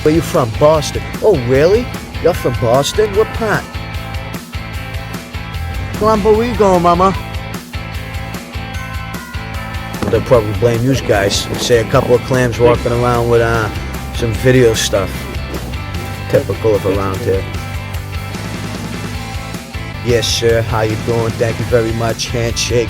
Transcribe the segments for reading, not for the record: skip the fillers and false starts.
Where you from? Boston. Oh, really? You're from Boston? What part? Come on, where you going, mama? They'll probably blame you guys. Say a couple of clams walking around with some video stuff. Typical of around here. Yes, sir. How you doing? Thank you very much. Handshake.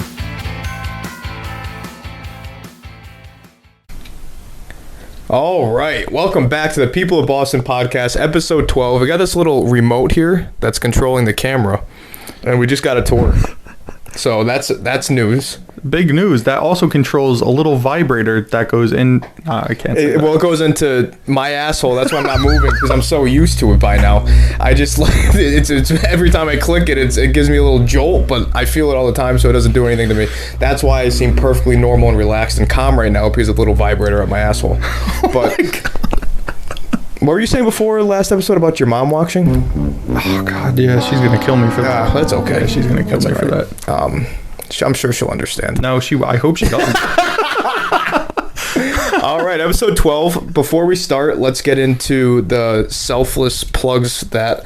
All right, welcome back to the People of Boston podcast, episode 12. We got this little remote here that's controlling the camera, and we just got it to work. So that's news. Big news. That also controls a little vibrator that goes in. I can't say that. Well, it goes into my asshole. That's why I'm not moving, because I'm so used to it by now. I just like it's every time I click it, it gives me a little jolt, but I feel it all the time, so it doesn't do anything to me. That's why I seem perfectly normal and relaxed and calm right now, because of the little vibrator at my asshole. But what were you saying before last episode about your mom watching? Oh God, yeah, she's gonna kill me for that. That's okay. Yeah, she's gonna kill me for that. I'm sure she'll understand. No, I hope she doesn't. All right, episode 12. Before we start, let's get into the selfless plugs that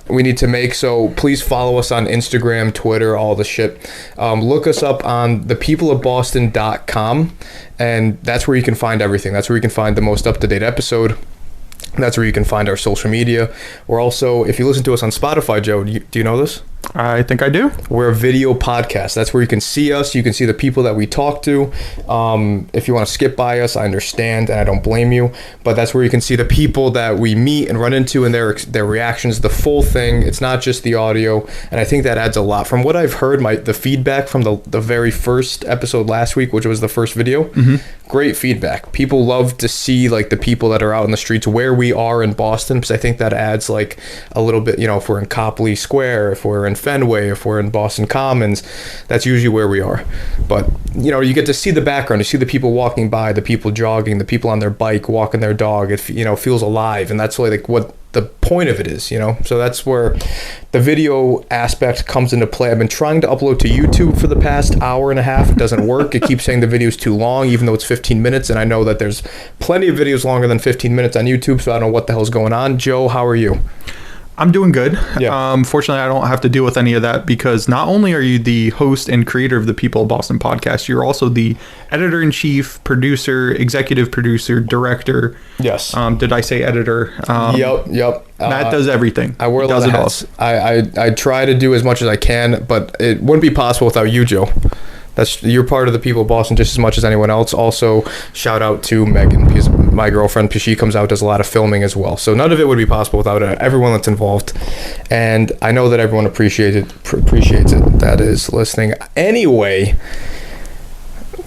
we need to make. So please follow us on Instagram, Twitter, all the shit. Look us up on thepeopleofboston.com, and that's where you can find everything. That's where you can find the most up-to-date episode. That's where you can find our social media. We're also, if you listen to us on Spotify, Joe, do you know this? I think I do. We're a video podcast. That's where you can see us. You can see the people that we talk to. If you want to skip by us, I understand, and I don't blame you. But that's where you can see the people that we meet and run into and their reactions, the full thing. It's not just the audio, and I think that adds a lot. From what I've heard, the feedback from the very first episode last week, which was the first video, great feedback. People love to see like the people that are out in the streets where we are in Boston, because I think that adds like a little bit, if we're in Copley Square, if we're in Fenway, if we're in Boston Commons, that's usually where we are. But you get to see the background, you see the people walking by, the people jogging, the people on their bike, walking their dog. It feels alive, and that's like what the point of it is, so that's where the video aspect comes into play. I've been trying to upload to YouTube for the past hour and a half. It doesn't work. It keeps saying the video is too long, even though it's 15 minutes, and I know that there's plenty of videos longer than 15 minutes on YouTube, so I don't know what the hell's going on. Joe, how are you? I'm doing good. Yeah. Fortunately, I don't have to deal with any of that, because not only are you the host and creator of the People of Boston podcast, you're also the editor-in-chief, producer, executive producer, director. Yes. Did I say editor? Yep. Matt does everything. I wear a lot of hats. I try to do as much as I can, but it wouldn't be possible without you, Joe. You're part of the People of Boston just as much as anyone else. Also, shout out to Megan, because my girlfriend, because she comes out, does a lot of filming as well. So none of it would be possible without everyone that's involved. And I know that everyone appreciates it. That is listening. Anyway,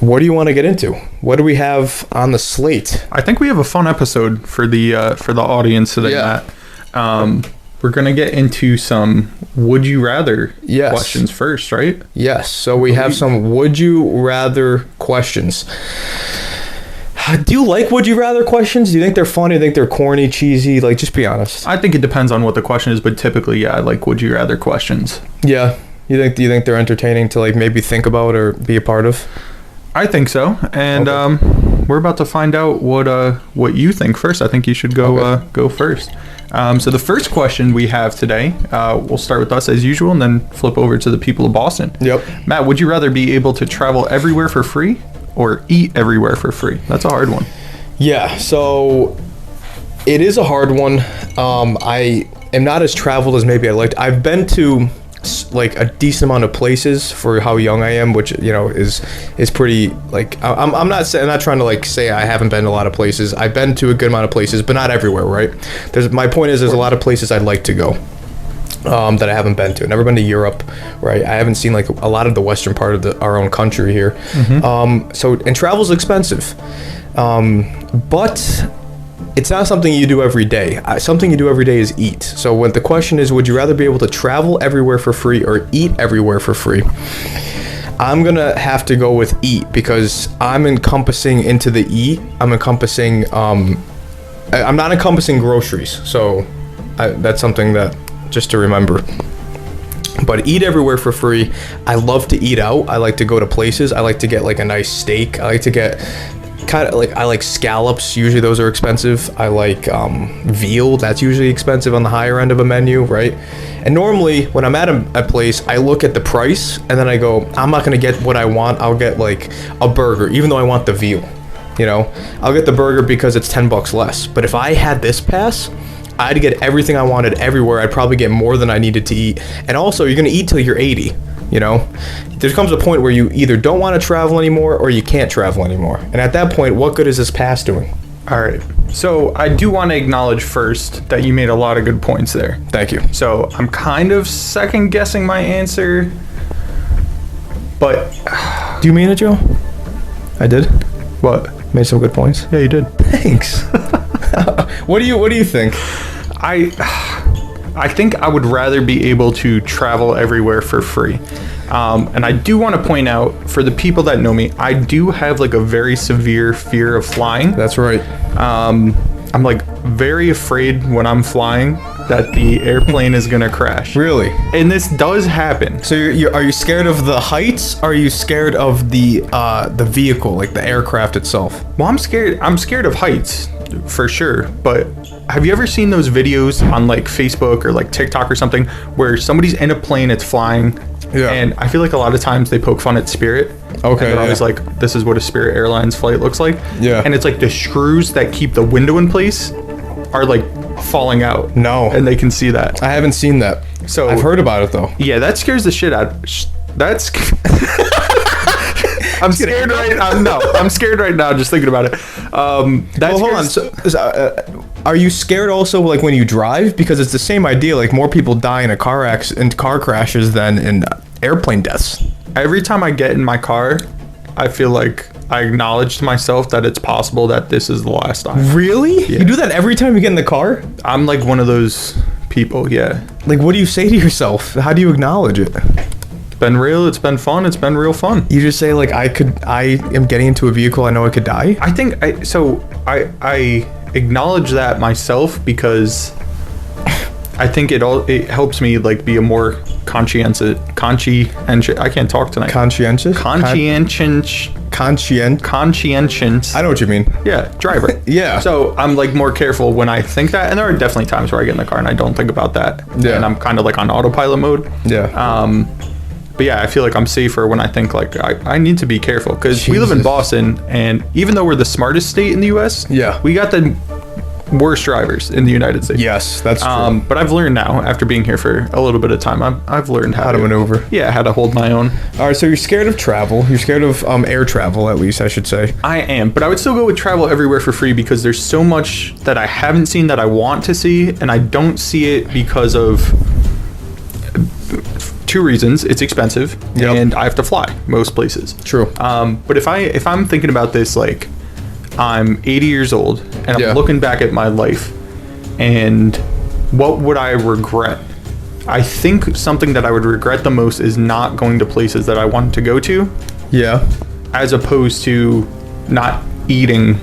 what do you want to get into? What do we have on the slate? I think we have a fun episode for the audience today, Matt. We're going to get into some would you rather questions first, right? Yes. So we have some would you rather questions. Do you like would you rather questions? Do you think they're funny? Do you think they're corny, cheesy? Like, just be honest. I think it depends on what the question is, but typically, I like would you rather questions. Yeah. Do you think they're entertaining to like maybe think about or be a part of? I think so. And we're about to find out what you think first. I think you should go first. So the first question we have today, we'll start with us as usual and then flip over to the People of Boston. Yep. Matt, would you rather be able to travel everywhere for free or eat everywhere for free? That's a hard one. Yeah, so it is a hard one. I am not as traveled as maybe I liked. I've been to like a decent amount of places for how young I am, which is pretty like I'm not trying to like say I haven't been to a lot of places. I've been to a good amount of places, but not everywhere, right? My point is there's a lot of places I'd like to go that I haven't been to. I've never been to Europe, right? I haven't seen like a lot of the western part of our own country here. And travel's expensive, but it's not something you do every day. Something you do every day is eat. So when the question is, would you rather be able to travel everywhere for free or eat everywhere for free? I'm going to have to go with eat, because I'm encompassing into the eat. I'm not encompassing groceries. So that's something that just to remember. But eat everywhere for free. I love to eat out. I like to go to places. I like to get like a nice steak. I like to get kind of like, I like scallops. Usually those are expensive. I like veal. That's usually expensive on the higher end of a menu, right? And normally when I'm at a place, I look at the price and then I go, I'm not gonna get what I want. I'll get like a burger, even though I want the veal. You know, I'll get the burger because it's $10 less. But if I had this pass, I'd get everything I wanted everywhere. I'd probably get more than I needed to eat. And also, you're gonna eat till you're 80. You know, there comes a point where you either don't want to travel anymore or you can't travel anymore. And at that point, what good is this pass doing? All right. So I do want to acknowledge first that you made a lot of good points there. Thank you. So I'm kind of second guessing my answer, but Do you mean it, Joe? I did. what? Made some good points. Yeah, you did. Thanks. What do you think? I think I would rather be able to travel everywhere for free. And I do want to point out, for the people that know me, I do have like a very severe fear of flying. That's right. I'm like very afraid when I'm flying that the airplane is gonna crash. Really? And this does happen. So are you scared of the heights? Or are you scared of the vehicle, like the aircraft itself? Well, I'm scared of heights for sure. But have you ever seen those videos on like Facebook or like TikTok or something where somebody's in a plane, it's flying? Yeah. And I feel like a lot of times they poke fun at Spirit. Okay. And they're always like, this is what a Spirit Airlines flight looks like. Yeah. And it's like the screws that keep the window in place are like falling out. No. And they can see that. I haven't seen that. So I've heard about it though. Yeah, that scares the shit out. That's. I'm scared right now. No, I'm scared right now just thinking about it. Well, hold on. So, are you scared also like when you drive? Because it's the same idea. Like more people die in car crashes than in airplane deaths. Every time I get in my car, I feel like I acknowledge to myself that it's possible that this is the last time. Really? Yeah. You do that every time you get in the car? I'm like one of those people. Yeah. Like, what do you say to yourself? How do you acknowledge it? It's been real. It's been fun. It's been real fun. You just say like, I am getting into a vehicle. I know I could die. I think I acknowledge that myself because I think it helps me like be a more conscientious. I can't talk tonight. Conscientious. Conscientious. I know what you mean. Yeah, driver. Yeah. So I'm like more careful when I think that, and there are definitely times where I get in the car and I don't think about that. Yeah. And I'm kind of like on autopilot mode. Yeah. But yeah, I feel like I'm safer when I think like I need to be careful because we live in Jesus. Boston, and even though we're the smartest state in the U.S., Yeah. we got the worst drivers in the United States. Yes, that's true. But I've learned now after being here for a little bit of time. I've learned how to maneuver. Yeah, how to hold my own. All right, so you're scared of travel. You're scared of air travel, at least I should say. I am, but I would still go with travel everywhere for free because there's so much that I haven't seen that I want to see, and I don't see it because of two reasons. It's expensive, Yep. and I have to fly most places. True. But if I'm thinking about this, like I'm 80 years old and I'm Yeah. looking back at my life, and what would I regret? I think something that I would regret the most is not going to places that I wanted to go to, Yeah. as opposed to not eating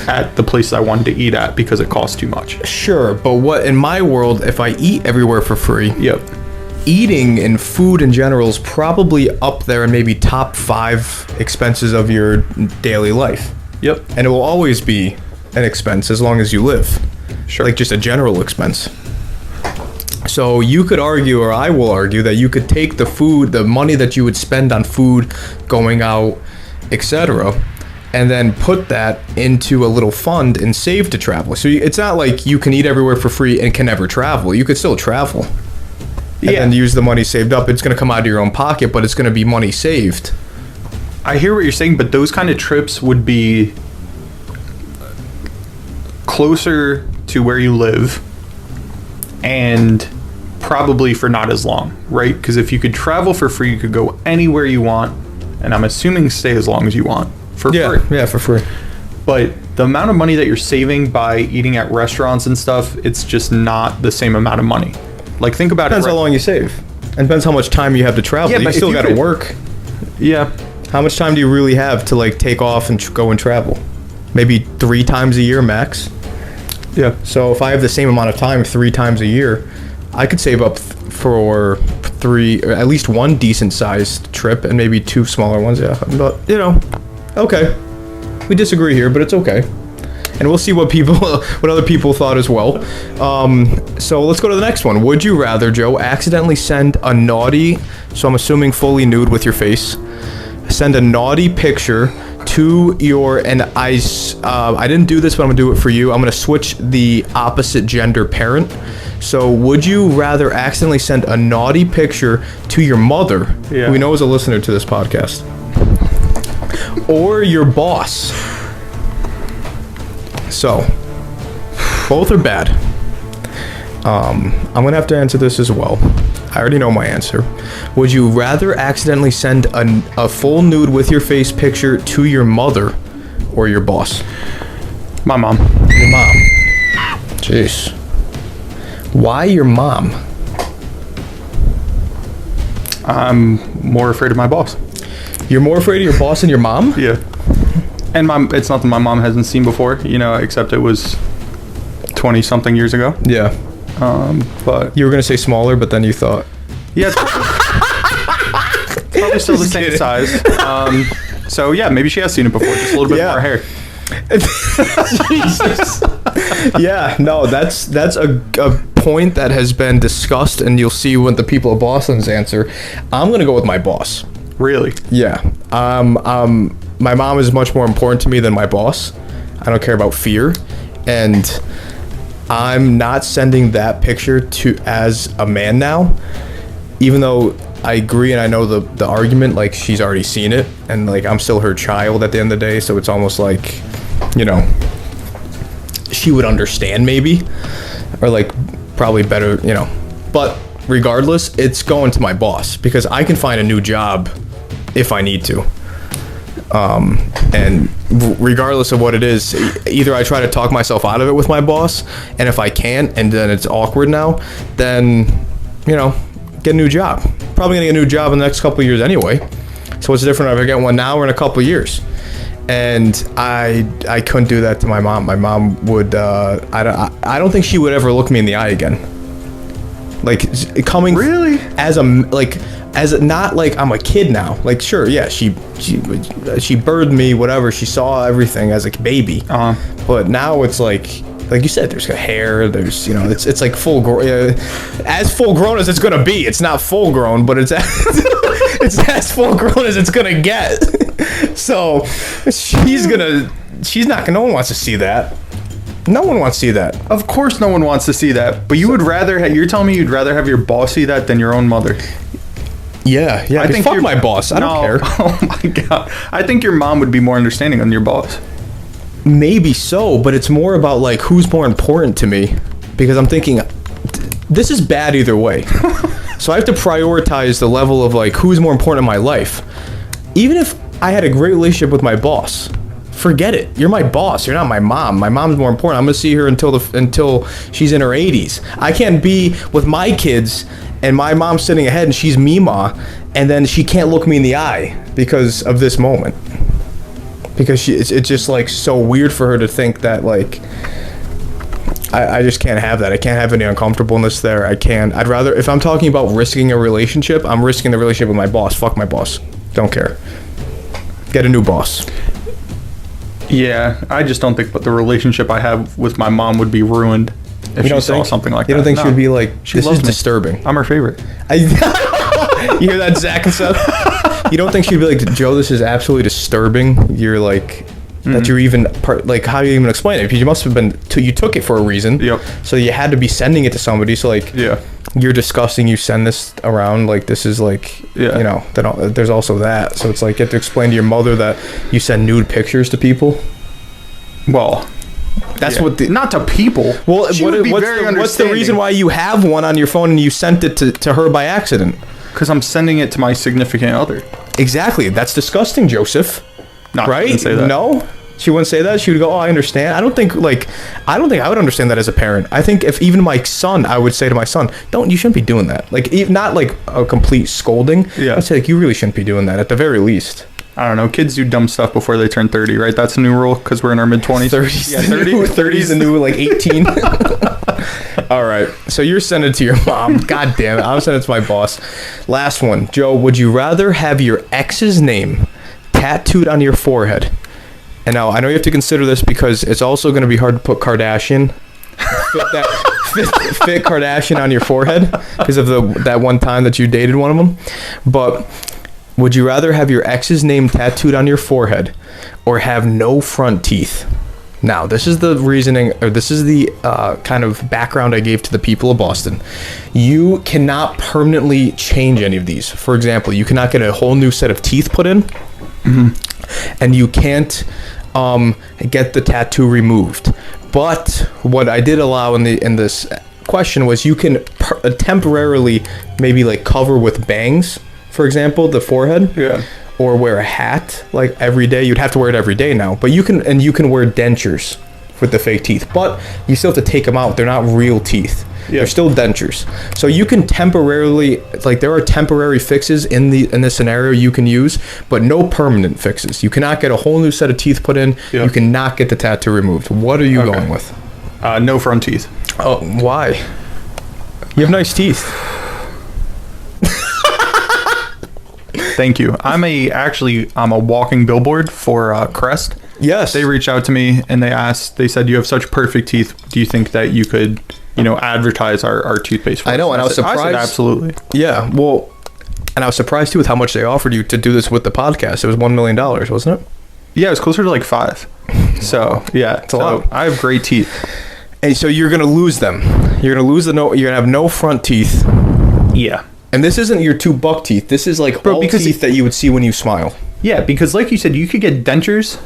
at the places I wanted to eat at because it costs too much. Sure, but what in my world, if I eat everywhere for free, Yep. eating and food in general is probably up there and maybe top 5 expenses of your daily life. Yep. And it will always be an expense as long as you live. Sure. Like just a general expense. So you could argue, or I will argue, that you could take the food, the money that you would spend on food, going out, etc., and then put that into a little fund and save to travel. So it's not like you can eat everywhere for free and can never travel. You could still travel. And then use the money saved up. It's going to come out of your own pocket, but it's going to be money saved. I hear what you're saying, but those kind of trips would be closer to where you live and probably for not as long, right? Because if you could travel for free, you could go anywhere you want, and I'm assuming stay as long as you want for free. Yeah, for free. But the amount of money that you're saving by eating at restaurants and stuff, it's just not the same amount of money. Like, think about Depends it. how long you save. And depends how much time you have to travel. Yeah, you but if still you got to could- work. Yeah. How much time do you really have to like take off and go and travel? Maybe 3 times a year max. Yeah. So if I have the same amount of time 3 times a year, I could save up for 3, or at least 1 decent sized trip and maybe 2 smaller ones. Yeah, but okay. we disagree here, but it's okay. And we'll see what other people thought as well. So let's go to the next one. Would you rather, Joe, accidentally send a naughty, so I'm assuming fully nude with your face, send a naughty picture to your, and I didn't do this, but I'm gonna do it for you. I'm gonna switch the opposite gender parent. So would you rather accidentally send a naughty picture to your mother, who we know is a listener to this podcast, or your boss? So, both are bad. I'm gonna have to answer this as well. I already know my answer. Would you rather accidentally send a full nude with your face picture to your mother or your boss? My mom. Your mom. Jeez. Why your mom? I'm more afraid of my boss. You're more afraid of your boss than your mom? Yeah. And it's not that my mom hasn't seen before, except it was 20-something years ago. Yeah. But you were gonna say smaller, but then you thought. Yeah, it's probably still the same size. So yeah, maybe she has seen it before. Just a little bit more hair. Jesus. Yeah, no, that's a point that has been discussed, and you'll see what the people of Boston's answer. I'm gonna go with my boss. Really? Yeah. My mom is much more important to me than my boss. I don't care about fear, and I'm not sending that picture to as a man now, even though I agree and I know the argument, like she's already seen it, and like I'm still her child at the end of the day, so it's almost like, she would understand maybe, or like probably better, but regardless, it's going to my boss because I can find a new job if I need to. And regardless of what it is, either I try to talk myself out of it with my boss, and if I can't, and then it's awkward now, then, get a new job. Probably gonna get a new job in the next couple of years anyway. So what's different if I get one now or in a couple of years? And I couldn't do that to my mom. My mom would, I don't think she would ever look me in the eye again. Like coming really as not like I'm a kid now. Like sure, yeah, she birthed me, whatever. She saw everything as a baby. But now it's like you said, there's hair. There's it's like full grown, as full grown as it's gonna be. It's not full grown, but it's it's as full grown as it's gonna get. So no one wants to see that. No one wants to see that. Of course no one wants to see that. But you're telling me you'd rather have your boss see that than your own mother? Yeah. I think fuck my boss. I don't care. Oh my God. I think your mom would be more understanding than your boss. Maybe so, but it's more about like who's more important to me, because I'm thinking this is bad either way. So I have to prioritize the level of like who's more important in my life. Even if I had a great relationship with my boss, forget it. You're my boss. You're not my mom. My mom's more important. I'm gonna see her until she's in her 80s. I can't be with my kids and my mom's sitting ahead and she's Mima, and then she can't look me in the eye because of this moment. Because it's just like so weird for her to think that like I just can't have that. I can't have any uncomfortableness there. I'd rather, if I'm talking about risking a relationship, I'm risking the relationship with my boss. Fuck my boss. Don't care. Get a new boss. Yeah, I just don't think the relationship I have with my mom would be ruined if she saw something like that. You don't think she would be like, this is disturbing? I'm her favorite. You hear that, Zach and Seth? You don't think she'd be like, Joe, this is absolutely disturbing? You're like, that you're even, like, how do you even explain it? Because you must have been, you took it for a reason. Yep. So you had to be sending it to somebody. So like, yeah, you're disgusting, you send this around, like this is like, there's also that. So it's like you have to explain to your mother that you send nude pictures to people. Well, that's not to people. Well, what's the reason why you have one on your phone and you sent it to her by accident? Because I'm sending it to my significant other. Exactly. That's disgusting, Joseph. No, right? She wouldn't say that. No? She wouldn't say that? She would go, oh, I understand. I don't think I would understand that as a parent. I think if even my son, I would say to my son, you shouldn't be doing that. Like, not like a complete scolding. Yeah. I'd say, like, you really shouldn't be doing that at the very least. I don't know. Kids do dumb stuff before they turn 30, right? That's a new rule because we're in our mid-20s. 30s. Yeah, 30's the new, like, 18. All right. So you're sending it to your mom. God damn it. I'm sending it to my boss. Last one. Joe, would you rather have your ex's name tattooed on your forehead And now I know you have to consider this because it's also going to be hard to put Kardashian, fit Kardashian on your forehead because of that one time that you dated one of them. But would you rather have your ex's name tattooed on your forehead or have no front teeth? Now, this is the reasoning, or this is the kind of background I gave to the people of Boston. You cannot permanently change any of these. For example, you cannot get a whole new set of teeth put in, and you can't get the tattoo removed. But what I did allow in this question was you can temporarily maybe like cover with bangs, for example, the forehead. Yeah. Or wear a hat like every day. You'd have to wear it every day now, but you can wear dentures with the fake teeth, but you still have to take them out. They're not real teeth. They're still dentures. So you can temporarily, like, there are temporary fixes in this scenario you can use, but no permanent fixes. You cannot get a whole new set of teeth put in. You cannot get the tattoo removed. What are you going with? No front teeth. Oh, why? You have nice teeth. Thank you. I'm a walking billboard for Crest. Yes. They reached out to me and they said, you have such perfect teeth. Do you think that you could, advertise our toothpaste for us? I know, and I was surprised. I said, absolutely. Yeah, well, and I was surprised too with how much they offered you to do this with the podcast. It was $1 million, wasn't it? Yeah, it was closer to like 5. So yeah, it's a lot. I have great teeth. And so you're gonna lose them. You're gonna lose you're gonna have no front teeth. Yeah. And this isn't your 2 buck teeth. This is like all teeth that you would see when you smile. Yeah, because like you said, you could get dentures,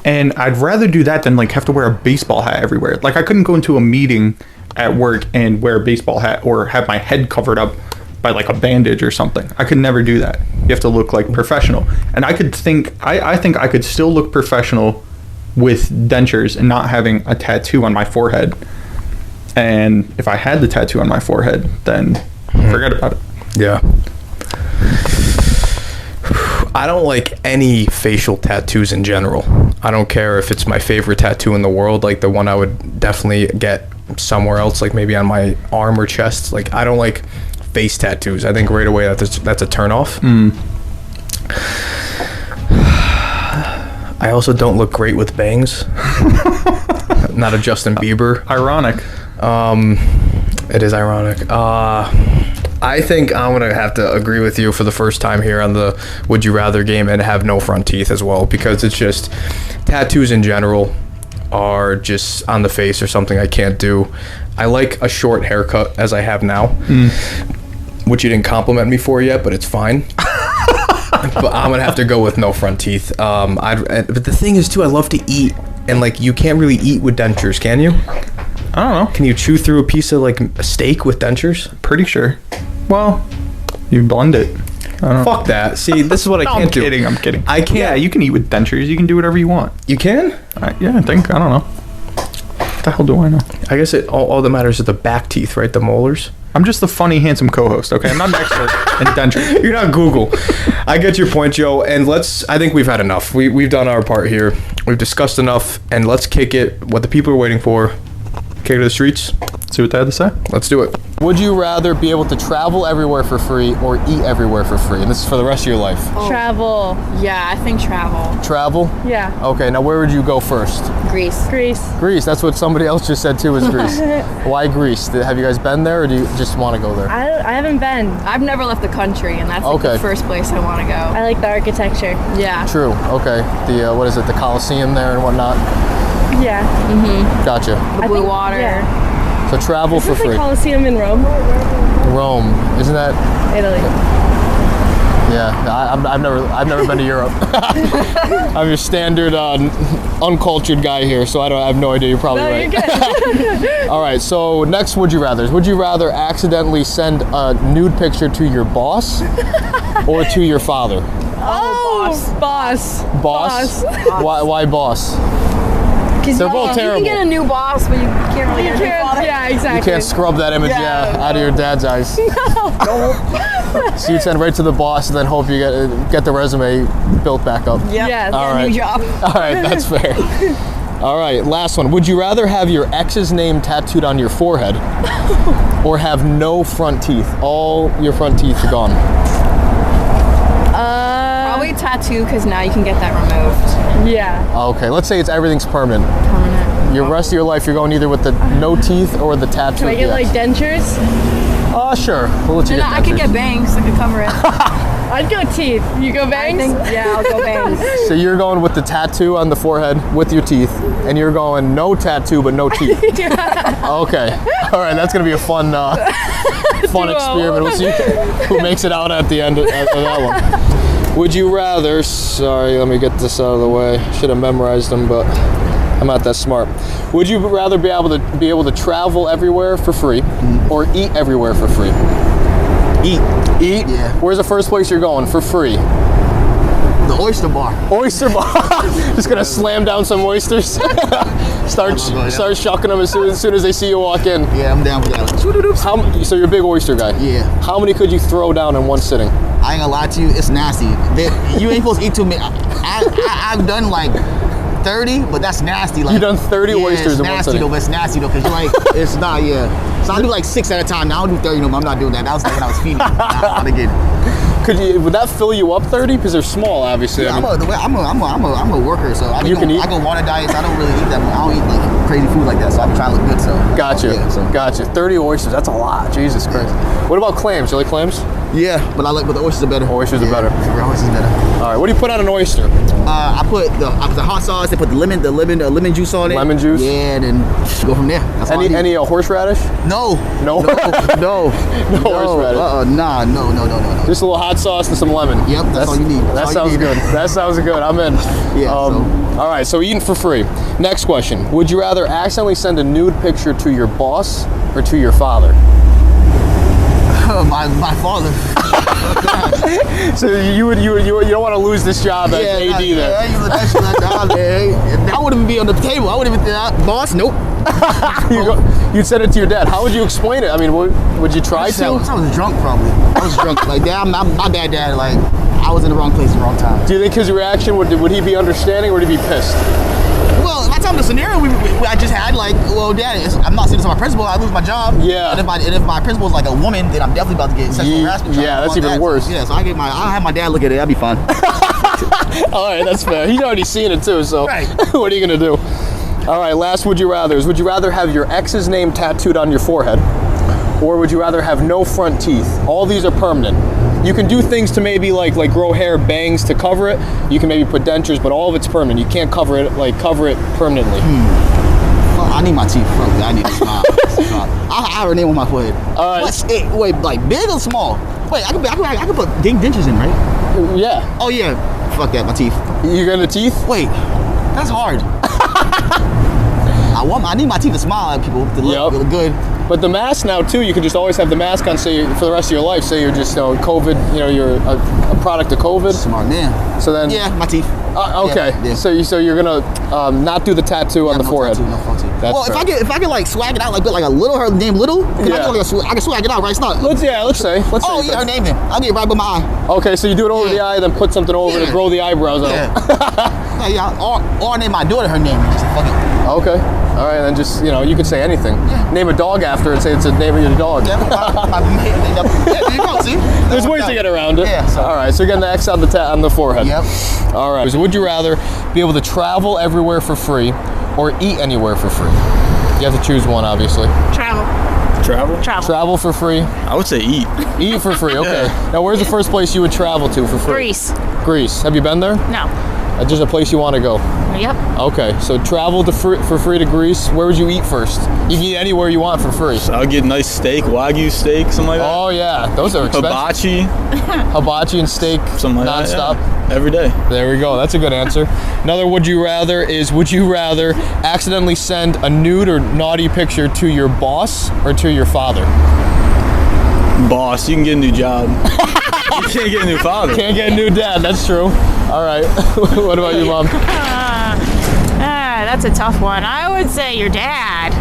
and I'd rather do that than like have to wear a baseball hat everywhere. Like I couldn't go into a meeting at work and wear a baseball hat or have my head covered up by like a bandage or something. I could never do that. You have to look like professional. And I think I could still look professional with dentures and not having a tattoo on my forehead. And if I had the tattoo on my forehead, then forget about it. Yeah. I don't like any facial tattoos in general. I don't care if it's my favorite tattoo in the world, like the one I would definitely get somewhere else, like maybe on my arm or chest. Like I don't like face tattoos. I think right away that's a turnoff. I also don't look great with bangs. Not a Justin Bieber. Ironic. It is ironic. I think I'm going to have to agree with you for the first time here on the Would You Rather game and have no front teeth as well, because it's just tattoos in general are just on the face or something I can't do. I like a short haircut as I have now, which you didn't compliment me for yet, but it's fine. But I'm going to have to go with no front teeth. But the thing is, too, I love to eat, and like you can't really eat with dentures, can you? I don't know. Can you chew through a piece of like a steak with dentures? Pretty sure. Well, you blend it. I don't know. Fuck that. See, this is what I can't do. I'm kidding. I can't. Yeah, you can eat with dentures. You can do whatever you want. You can? Yeah, I think. I don't know. What the hell do I know? I guess all that matters is the back teeth, right? The molars. I'm just the funny, handsome co-host, okay? I'm not an expert in dentures. You're not Google. I get your point, Joe. And I think we've had enough. We've done our part here. We've discussed enough. And let's kick it. What the people are waiting for. Kick it to the streets. See what they had to say? Let's do it. Would you rather be able to travel everywhere for free or eat everywhere for free? And this is for the rest of your life. Travel. Yeah, I think travel. Travel? Yeah. Okay, now where would you go first? Greece. Greece, that's what somebody else just said too, is Greece. Why Greece? Have you guys been there, or do you just want to go there? I haven't been. I've never left the country, and that's like the first place I want to go. I like the architecture. Yeah. True, okay. The, what is it, the Colosseum there and whatnot? Yeah. Gotcha. The blue water. Yeah. So travel for free. The Colosseum in Rome. Rome, isn't that? Italy. Yeah, I've never been to Europe. I'm your standard uncultured guy here, so I have no idea. You're probably right. You're good. All right, so next, would you rather? Would you rather accidentally send a nude picture to your boss or to your father? Boss. Boss? Why boss? They're both terrible. You can get a new boss, but you can't really get a new father. Yeah, exactly. You can't scrub that image out of your dad's eyes. No. So you'd send right to the boss and then hope you get the resume built back up. Yeah, All right. New job. All right, that's fair. All right, last one. Would you rather have your ex's name tattooed on your forehead or have no front teeth? All your front teeth are gone. Probably say tattoo because now you can get that removed. Yeah. Okay, let's say everything's permanent. Permanent. Your rest of your life, you're going either with the no teeth or the tattoo. Can I get like dentures? Sure. We'll let you get I could get bangs. I could cover it. I'd go teeth. You go bangs? Yeah, I'll go bangs. So you're going with the tattoo on the forehead with your teeth, and you're going no tattoo but no teeth. Yeah. Okay. All right, that's gonna be a fun experiment. We'll see who makes it out at the end of that one. Would you rather? Sorry, let me get this out of the way. Should have memorized them, but I'm not that smart. Would you rather be able to travel everywhere for free, or eat everywhere for free? Eat. Eat? Yeah. Where's the first place you're going for free? The oyster bar. Oyster bar. Just gonna slam down some oysters. start shucking them as soon as they see you walk in. Yeah, I'm down for that. So you're a big oyster guy. Yeah. How many could you throw down in one sitting? I ain't gonna lie to you, it's nasty. You ain't supposed to eat too many. I've done like 30, but that's nasty. Like, you done 30 oysters in one sitting. It's nasty though, because you're like, it's not, So I do like 6 at a time. Now I don't do 30 no more. I'm not doing that. That was like when I was feeding. Not again. Would that fill you up 30? Because they're small, obviously. Yeah, I'm a worker, so I go water diets. I don't really eat that much. I don't eat like crazy food like that, so I'm trying to look good. So Gotcha. 30 oysters. That's a lot. Jesus Christ. What about clams? You like clams? Yeah, but the oysters are better. Oysters are better. Oysters are better. All right. What do you put on an oyster? I put the hot sauce. They put the lemon juice on it. Lemon juice. Yeah, and then go from there. That's any horseradish? No. Horseradish. No. Just a little hot sauce and some lemon. Yep, that's all you need. That sounds good. That sounds good. I'm in. Yeah. All right. So eating for free. Next question: would you rather accidentally send a nude picture to your boss or to your father? My father. So you don't want to lose this job as AD there. That wouldn't be on the table. I wouldn't even boss. Nope. You'd send it to your dad. How would you explain it? I mean, would you try to? I was drunk, probably. I was drunk. Like, my bad, Dad. Like, I was in the wrong place at the wrong time. Do you think his reaction would he be understanding or would he be pissed? Well, if I tell him the scenario I just had, like, well, Dad, I'm not saying this to my principal. I lose my job. Yeah. And if my principal is like a woman, then I'm definitely about to get sexual harassment. Yeah, that's even worse. So, yeah, so I'll have my dad look at it. That'd be fine. All right, that's fair. He's already seen it too. So right. What are you gonna do? All right, last would you rather is: would you rather have your ex's name tattooed on your forehead, or would you rather have no front teeth? All these are permanent. You can do things to maybe like grow hair, bangs to cover it. You can maybe put dentures, but all of it's permanent. You can't cover it permanently. Well, I need my teeth. Fuck that. I need a smile. I have her name on my forehead. All right. Wait, like big or small? Wait, I can put dentures in, right? Yeah. Oh yeah. Fuck that. My teeth. You got the teeth? Wait, that's hard. I need my teeth to smile at people to look good. But the mask now too, you can just always have the mask on, say for the rest of your life. Say you're just COVID, you're a product of COVID. Smart man. So then, yeah, my teeth. Okay. Yeah. So you're gonna not do the tattoo on the forehead. No front teeth. That's well, fair. if I can like swag it out like a little, her name Little. Yeah. I can swag it out, right? It's not. Let's say. Oh yeah, her name then. I'll get it right by my eye. Okay, so you do it over the eye, then put something over to grow the eyebrows out. Yeah. Or name my daughter her name. Just fuck it. Okay. All right, then just, you could say anything. Yeah. Name a dog after it, say it's the name of your dog. Yeah, there you go, see? There's ways to get around it. Yeah. So. All right, so you're getting the X on the forehead. Yep. All right, so would you rather be able to travel everywhere for free or eat anywhere for free? You have to choose one, obviously. Travel for free? I would say eat. Eat for free, okay. Yeah. Now, where's the first place you would travel to for free? Greece. Have you been there? No. Just a place you want to go? Yep. Okay, so travel for free to Greece. Where would you eat first? You can eat anywhere you want for free. So I'll get a nice steak, Wagyu steak, something like that. Oh yeah, those are expensive. Hibachi and steak, something like non-stop. That, yeah. Every day. There we go. That's a good answer. Another would you rather is: would you rather accidentally send a nude or naughty picture to your boss or to your father? Boss, you can get a new job. You can't get a new father. Can't get a new dad. That's true. All right. What about you, Mom? That's a tough one. I would say your dad.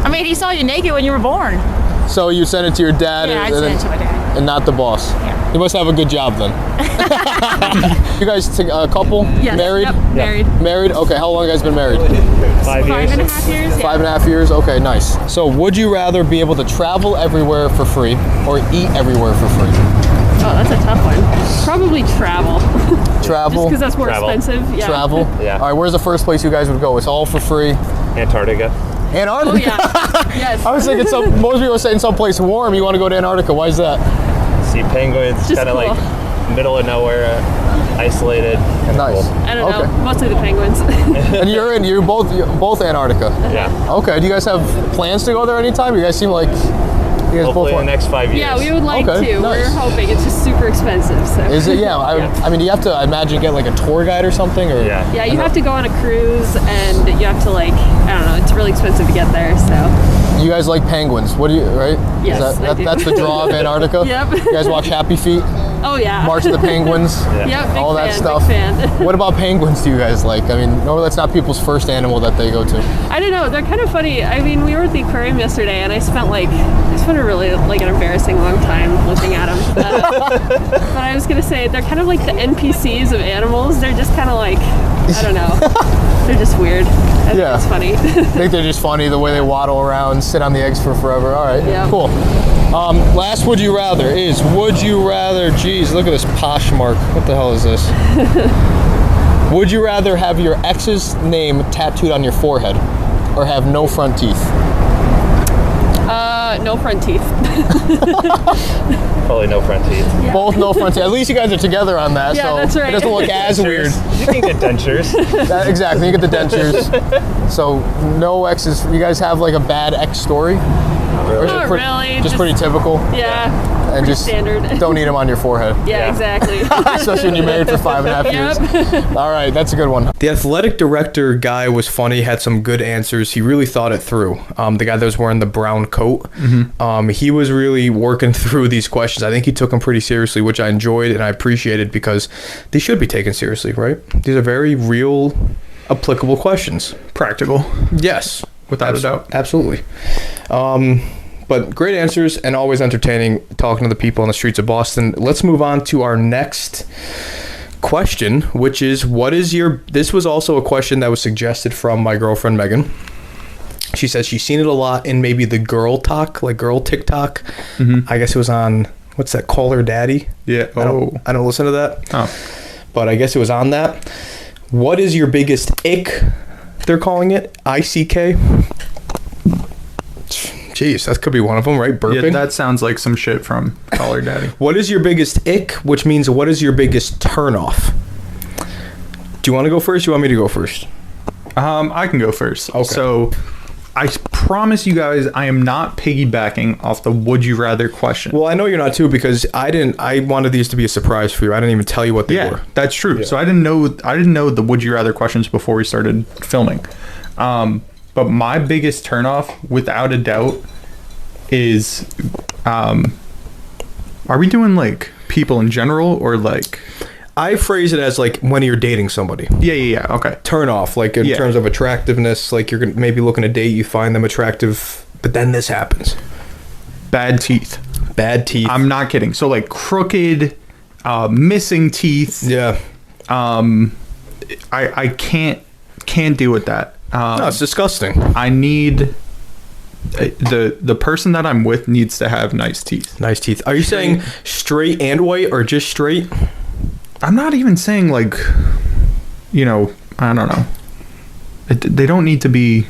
I mean, he saw you naked when you were born. So you sent it to your dad? Yeah, I'd send it to my dad. And not the boss? Yeah. You must have a good job then. You guys a couple? Yes. Married? Yep. Married. Married? Okay, how long have you guys been married? 5 years. 5.5 years. Yeah. 5.5 years? Okay, nice. So would you rather be able to travel everywhere for free or eat everywhere for free? Oh, that's a tough one. Probably travel. Travel. Just because that's more Travel. expensive. Yeah. Travel. Yeah. All right, where's the first place you guys would go? It's all for free. Antarctica. Antarctica. Oh yeah. Yes. I was thinking most people are saying someplace warm. You want to go to Antarctica. Why is that? See penguins, Just kind of cool. like middle of nowhere, isolated. Kinda Nice. Cool. I don't Okay. know. Mostly the penguins. And you're both Antarctica. Yeah. Okay. Do you guys have plans to go there anytime? You guys seem like you guys Hopefully both in the next 5 years. Yeah, we would like Okay, to. nice. We're hoping. It's just super expensive. So. Is it? Yeah. I mean, do you have to, I imagine, get like a tour guide or something? Or Yeah. Yeah, you have to go on a cruise, and you have to I don't know. It's really expensive to get there. So. You guys like penguins? What do you? Right? Yes, Is I do. that's the draw of Antarctica. Yep. You guys watch Happy Feet, Oh yeah. March of the Penguins. Yep. Big all that fan, stuff. Big fan. What about penguins do you guys like? I mean, normally that's not people's first animal that they go to. I don't know. They're kind of funny. I mean, we were at the aquarium yesterday, and I spent a really an embarrassing long time looking at them. But I was gonna say they're kind of like the NPCs of animals. They're just kind of like, I don't know. They're just weird. I think Yeah. it's funny. I think they're just funny the way they waddle around, sit on the eggs for forever. All right, Yeah. cool. Last would you rather is would you rather? Geez, look at this Poshmark. What the hell is this? Would you rather have your ex's name tattooed on your forehead, or have no front teeth? No front teeth. Probably no front teeth. Both no front teeth. At least you guys are together on that, Yeah, so that's right. it doesn't look as weird. You can get dentures. Exactly, you get the dentures. So no exes. You guys have like a bad ex story? Or is it Not really. Just pretty typical. Yeah. And pretty just standard. don't need them on your forehead. Yeah, exactly. Especially when you're married for 5.5 years. All right, that's a good one. The athletic director guy was funny, had some good answers. He really thought it through. The guy that was wearing the brown coat, he was really working through these questions. I think he took them pretty seriously, which I enjoyed and I appreciated because they should be taken seriously, right? These are very real, applicable questions. Practical. Yes. Without a doubt. Absolutely. But great answers and always entertaining talking to the people on the streets of Boston. Let's move on to our next question, which is this was also a question that was suggested from my girlfriend Megan. She says she's seen it a lot in maybe the girl talk, like girl TikTok. I guess it was on, what's that, Call Her Daddy? Yeah. I don't listen to that. Oh. But I guess it was on that. What is your biggest ick? They're calling it ICK. Jeez, that could be one of them, right? Burping. Yeah, that sounds like some shit from Call Her Daddy. What is your biggest ick? Which means what is your biggest turnoff? Do you want to go first? Or you want me to go first? I can go first. Okay. So I promise you guys, I am not piggybacking off the would you rather question. Well, I know you're not too because I wanted these to be a surprise for you. I didn't even tell you what they were. That's true. Yeah. So I didn't know the would you rather questions before we started filming. But my biggest turnoff, without a doubt, is are we doing like people in general or like? I phrase it as like when you're dating somebody. Yeah. Okay. Turn off, like in terms of attractiveness, like you're maybe looking to date, you find them attractive, but then this happens. Bad teeth. I'm not kidding. So like crooked, missing teeth. Yeah. I can't deal with that. No, it's disgusting. I need the person that I'm with needs to have nice teeth. Nice teeth. Are you saying straight and white or just straight? I'm not even saying like, I don't know. They don't need to be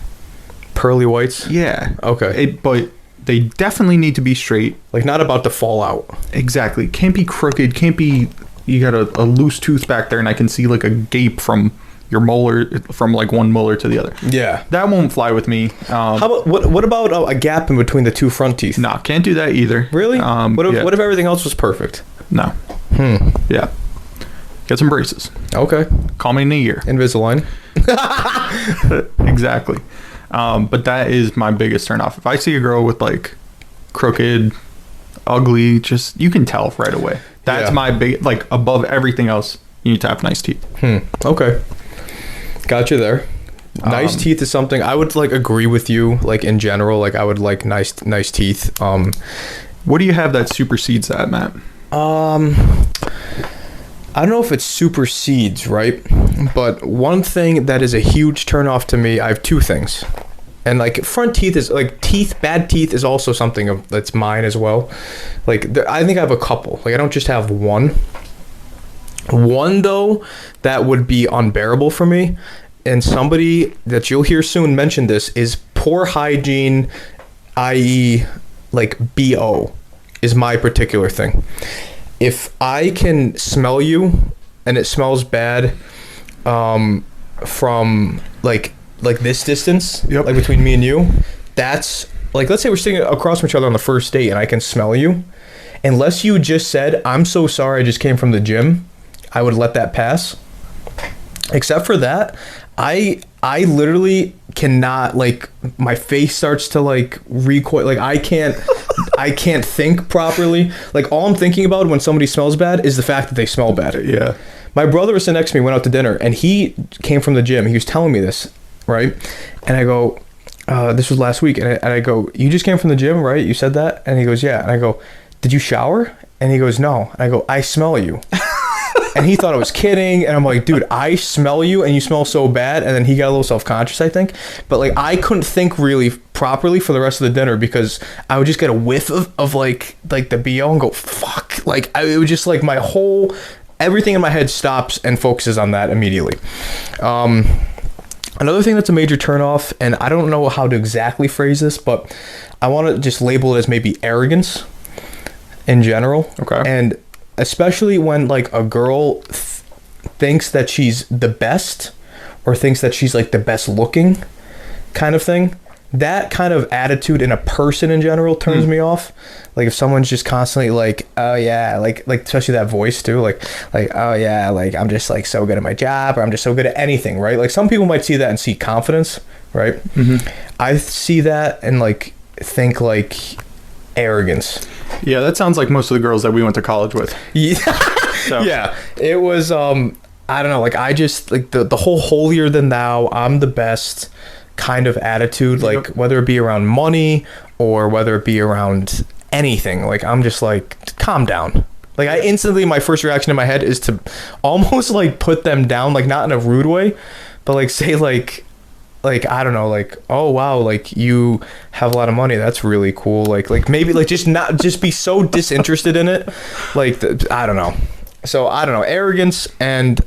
pearly whites. Yeah. Okay. But they definitely need to be straight. Like not about to fall out. Exactly. Can't be crooked. Can't be. You got a loose tooth back there, and I can see like a gape from your molar, from like one molar to the other. Yeah. That won't fly with me. How about what about a gap in between the two front teeth? Nah, can't do that either. Really? What if everything else was perfect? No. Yeah. Get some braces. Okay. Call me in a year. Invisalign. Exactly. But that is my biggest turnoff. If I see a girl with like crooked, ugly, just you can tell right away. That's my big, like above everything else, you need to have nice teeth. Okay. Got you there. Nice teeth is something I would like agree with you. Like in general, like I would like nice teeth. What do you have that supersedes that, Matt? I don't know if it supersedes, right? But one thing that is a huge turnoff to me, I have two things. And like front teeth is like bad teeth is also something that's mine as well. Like I think I have a couple. Like I don't just have one. One though that would be unbearable for me, and somebody that you'll hear soon mention this, is poor hygiene, i.e. like BO is my particular thing. If I can smell you and it smells bad from like this distance, like between me and you, that's like, let's say we're sitting across from each other on the first date and I can smell you, unless you just said, I'm so sorry, I just came from the gym, I would let that pass. Except for that, I literally cannot, like, my face starts to like recoil, like I can't think properly. Like all I'm thinking about when somebody smells bad is the fact that they smell bad. Yeah. My brother was sitting next to me, went out to dinner, and he came from the gym. He was telling me this, right? And I go, this was last week, and I go, you just came from the gym, right? You said that? And he goes, yeah. And I go, did you shower? And he goes, no. And I go, I smell you. And he thought I was kidding, and I'm like, dude, I smell you, and you smell so bad. And then he got a little self-conscious, I think. But like, I couldn't think really properly for the rest of the dinner because I would just get a whiff of like the BO and go, fuck. Like, it was just like my whole, everything in my head stops and focuses on that immediately. Another thing that's a major turnoff, and I don't know how to exactly phrase this, but I want to just label it as maybe arrogance in general. Okay. And especially when like a girl thinks that she's the best or thinks that she's like the best looking kind of thing, that kind of attitude in a person in general turns me off. Like if someone's just constantly like, oh yeah, like especially that voice too, like oh yeah, like I'm just like so good at my job, or I'm just so good at anything, right? Like some people might see that and see confidence, right? I see that and like think like arrogance. Yeah, that sounds like most of the girls that we went to college with. Yeah. So. Yeah, it was I don't know, like I just like the whole holier than thou, I'm the best kind of attitude, like whether it be around money or whether it be around anything, like I'm just like, calm down. Like I instantly, my first reaction in my head is to almost like put them down, like not in a rude way, but like say like I don't know, like, oh wow, like you have a lot of money, that's really cool, like maybe like just be so disinterested in it, like I don't know. So I don't know, arrogance and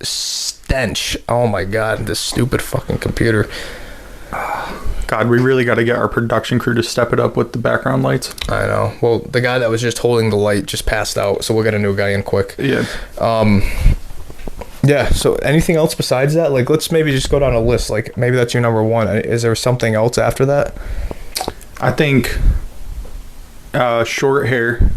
stench. Oh my god, this stupid fucking computer. God, we really got to get our production crew to step it up with the background lights. I know. Well, the guy that was just holding the light just passed out, so we'll get a new guy in quick. Yeah. Yeah, so anything else besides that? Like, let's maybe just go down a list. Like, maybe that's your number one. Is there something else after that? I think short hair,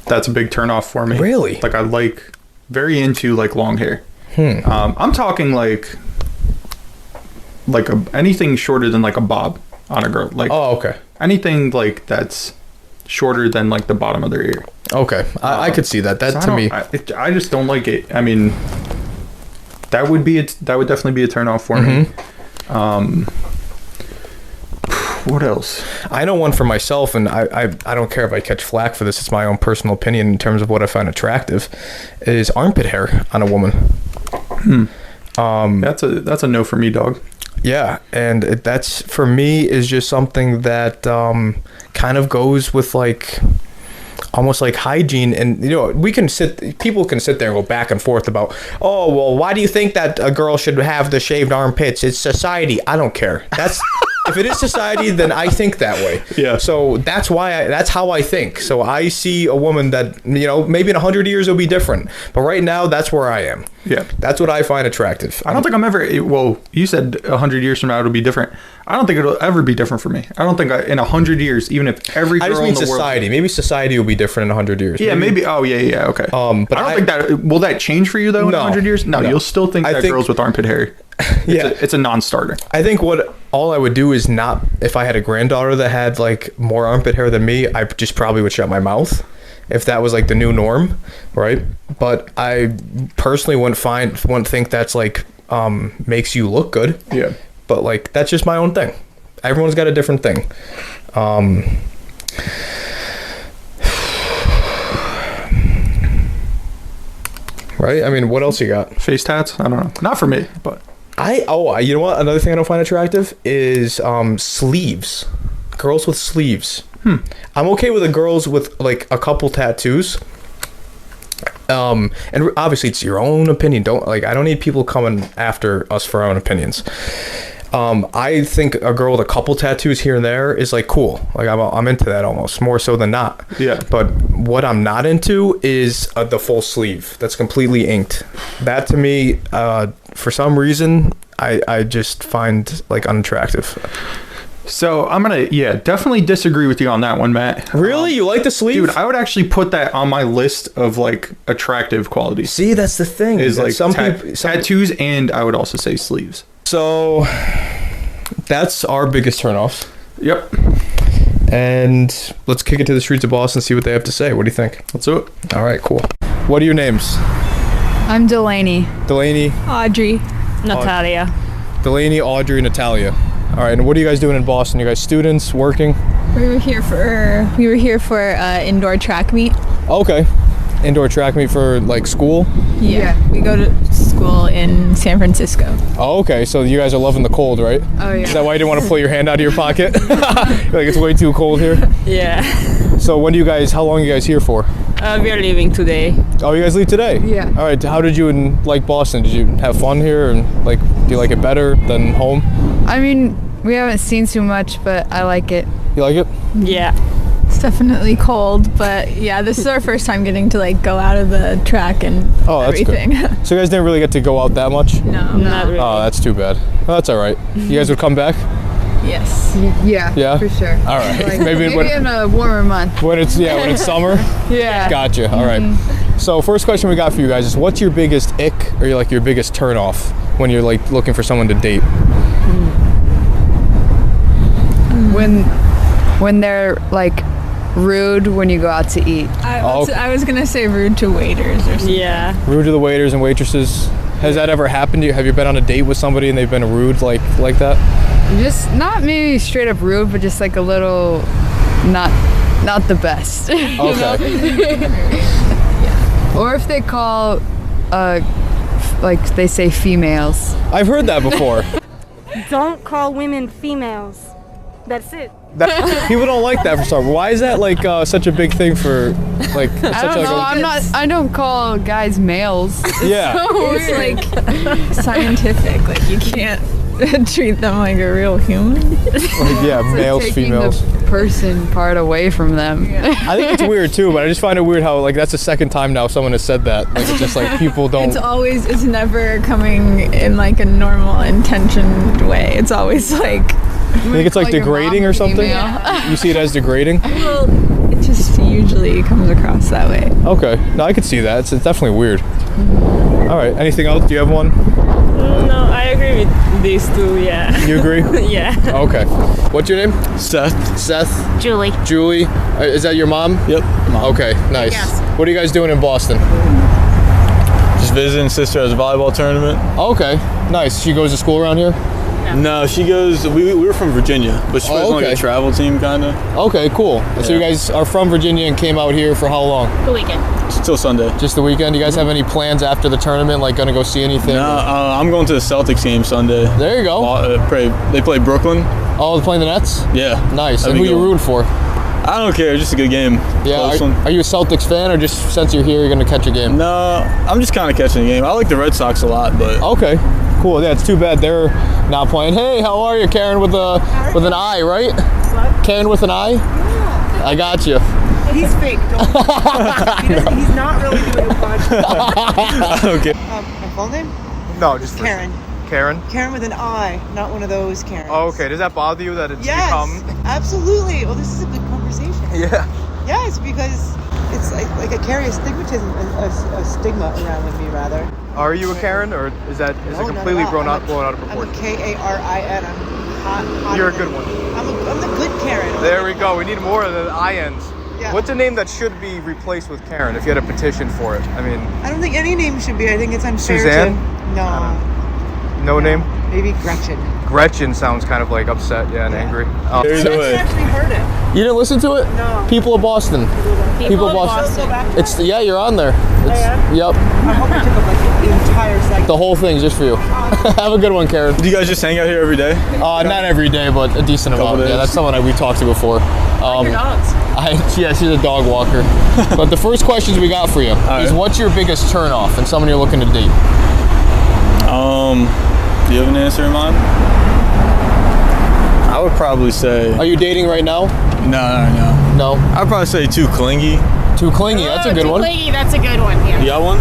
that's a big turnoff for me. Really? Like, I like very into, like, long hair. I'm talking, like anything shorter than, like, a bob on a girl. Like, oh, okay. Anything, like, that's shorter than, like, the bottom of their ear. Okay. I could see that. That, to me... I just don't like it. I mean... That would definitely be a turnoff for me. What else? I know one for myself, and I don't care if I catch flack for this. It's my own personal opinion in terms of what I find attractive. Is armpit hair on a woman. That's a no for me, dog. Yeah, and that's for me is just something that kind of goes with like almost like hygiene. And you know, people can sit there and go back and forth about, oh well, why do you think that a girl should have the shaved armpits? It's society. I don't care. That's if it is society, then I think that way. Yeah. So that's how I think. So I see a woman that, you know, maybe in 100 years it'll be different, but right now that's where I am. Yeah. That's what I find attractive. I don't think I'm ever, well, you said 100 years from now it'll be different. I don't think it'll ever be different for me. I don't think in 100 years, even if every girl I just mean in the society. Maybe society will be different in 100 years. Yeah, maybe. Oh, yeah, okay. But I don't think that, will that change for you though in 100 years? No, you'll still think that girls with armpit hair. It's a non-starter. I think all I would do is not, if I had a granddaughter that had like more armpit hair than me, I just probably would shut my mouth if that was like the new norm, right? But I personally wouldn't think that's like makes you look good. Yeah. But like that's just my own thing. Everyone's got a different thing. Right? I mean, what else you got? Face tats? I don't know. Not for me, but You know what? Another thing I don't find attractive is sleeves. Girls with sleeves. I'm okay with the girls with like a couple tattoos. And obviously it's your own opinion. I don't need people coming after us for our own opinions. I think a girl with a couple tattoos here and there is like cool. Like I'm into that almost more so than not. Yeah. But what I'm not into is the full sleeve that's completely inked. That to me, for some reason, I just find like unattractive. So I'm gonna definitely disagree with you on that one, Matt. Really? You like the sleeve? Dude, I would actually put that on my list of like attractive qualities. See, that's the thing. Is like some tattoos, and I would also say sleeves. So that's our biggest turnoffs. Yep. And let's kick it to the streets of Boston and see what they have to say. What do you think? Let's do it. All right, cool. What are your names? I'm Delaney. Delaney. Audrey. Natalia. Delaney, Audrey, Natalia. All right, and what are you guys doing in Boston? You guys students, working? We were here for indoor track meet. Okay. Indoor track meet for like school? Yeah. We go to school in San Francisco. Oh, okay. So you guys are loving the cold, right? Oh, yeah. Is that why you didn't want to pull your hand out of your pocket? Like it's way too cold here? Yeah. So how long are you guys here for? We are leaving today. Oh, you guys leave today? Yeah. All right. How did you like Boston? Did you have fun here? And like, do you like it better than home? I mean, we haven't seen too much, but I like it. You like it? Yeah. It's definitely cold, but yeah, this is our first time getting to like go out of the track and everything. Good. So you guys didn't really get to go out that much? No. Not really. Oh, that's too bad. Well, that's all right. You guys would come back? Yes. Yeah. For sure. All right. Like, maybe in a warmer month. when it's summer. Yeah. Gotcha. All right. So first question we got for you guys is, what's your biggest ick or like your biggest turn off when you're like looking for someone to date? When they're like rude when you go out to eat. I was gonna say rude to waiters or something. Yeah. Rude to the waiters and waitresses. Has that ever happened to you? Have you been on a date with somebody and they've been rude like that? Just not maybe straight up rude, but just like a little not the best. Okay. Yeah. Or if they call like they say females. I've heard that before. Don't call women females. That's it. People don't like that for some. Why is that like such a big thing for like? I don't call guys males. Yeah. It's like scientific. Like you can't treat them like a real human. Yeah, males, females. The person part away from them. Yeah. I think it's weird too, but I just find it weird how like that's the second time now someone has said that. Like it's just like people don't. It's never coming in like a normal intentioned way. It's always like. You think it's like degrading or something? Yeah. You see it as degrading? Well, it just usually comes across that way. Okay. No, I could see that. It's definitely weird. All right. Anything else? Do you have one? No, I agree with these two, yeah. You agree? Yeah. Okay. What's your name? Seth. Seth? Julie. Julie? Is that your mom? Yep. Mom. Okay, nice. Yes. What are you guys doing in Boston? Just visiting sister as a volleyball tournament. Okay, nice. She goes to school around here? No, she goes. We were from Virginia, but she plays on like a travel team, kind of. Okay, cool. Yeah. So you guys are from Virginia and came out here for how long? The weekend. Till Sunday. Just the weekend. You guys have any plans after the tournament? Like, gonna go see anything? No, I'm going to the Celtics game Sunday. There you go. They play Brooklyn. Oh, they're playing the Nets? Yeah. Nice. And who you rooting for? I don't care. Just a good game. Yeah. Are you a Celtics fan, or just since you're here, you're gonna catch a game? No, I'm just kind of catching the game. I like the Red Sox a lot, but. Okay. Cool. Yeah, it's too bad they're not playing. Hey, how are you, Karen? With an I, right? What? Karen with an I? Yeah. I got you. He's fake. He's not really doing a podcast. Okay. My full name? No, just Karen. Karen? Karen with an I, not one of those Karens. Oh, okay. Does that bother you that it's become? Absolutely. Well, this is a good conversation. Yeah. Yes, because it's like I carry a stigma around with me, rather. Are you a Karen, or is it completely blown out of proportion? I'm a Karin. I'm hot. You're a good one. I'm the good Karen. There we go. We need more of the I-ends. Yeah. What's a name that should be replaced with Karen if you had a petition for it? I mean, I don't think any name should be. I think it's unfair. Suzanne? No. No name? Maybe Gretchen. Gretchen sounds kind of like upset, and angry. There's a way. actually heard it. You didn't listen to it? No. People of Boston. People of Boston. It's yeah, you're on there. It's, Yep. I hope I took up like the entire segment. The whole thing's just for you. Have a good one, Karen. Do you guys just hang out here every day? Not every day, but a decent amount. days. Yeah, that's someone we talked to before. Your dogs. Yeah, she's a dog walker. But the first questions we got for you is what's your biggest turnoff in someone you're looking to date? Do you have an answer in mind? I would probably say. Are you dating right now? No. No? I'd probably say too clingy. Too clingy, that's a good too one. Clingy, that's a good one. Yeah. You got one?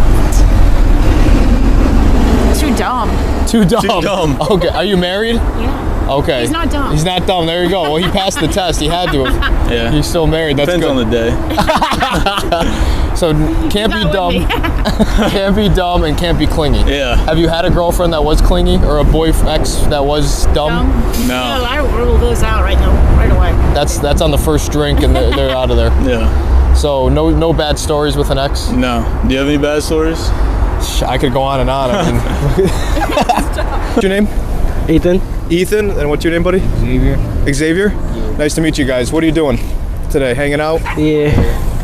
Too dumb. Too dumb. Too dumb. Okay, are you married? Yeah. Okay. He's not dumb. He's not dumb, there you go. Well, he passed the test, he had to have. Yeah. He's still married, that's Depends good. on the day. So can't be Not dumb, with me. can't be dumb, and can't be clingy. Yeah. Have you had a girlfriend that was clingy or a ex that was dumb? No. I rule those out right away. That's on the first drink and they're out of there. Yeah. So no bad stories with an ex? No. Do you have any bad stories? I could go on and on. I mean, what's your name? Ethan. Ethan, and what's your name, buddy? Xavier. Xavier? Yeah. Nice to meet you guys. What are you doing today? Hanging out? Yeah.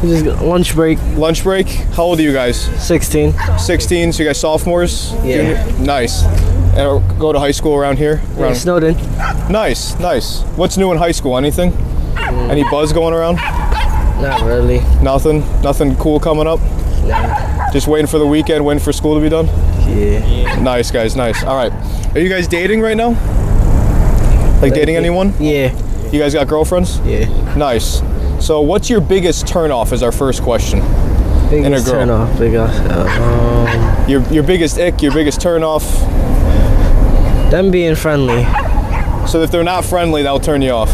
Just lunch break. Lunch break? How old are you guys? 16. 16, so you guys sophomores? Yeah. Junior? Nice. And go to high school around here? Yeah, Snowden. Nice. What's new in high school? Anything? Any buzz going around? Not really. Nothing cool coming up? Nah. Just waiting for the weekend, waiting for school to be done? Yeah. Nice, guys, nice. All right. Are you guys dating right now? Like dating anyone? Yeah. You guys got girlfriends? Yeah. Nice. So what's your biggest turnoff is our first question. Biggest in a girl. Turnoff. Your biggest ick, your biggest turnoff. Them being friendly. So if they're not friendly, that'll turn you off.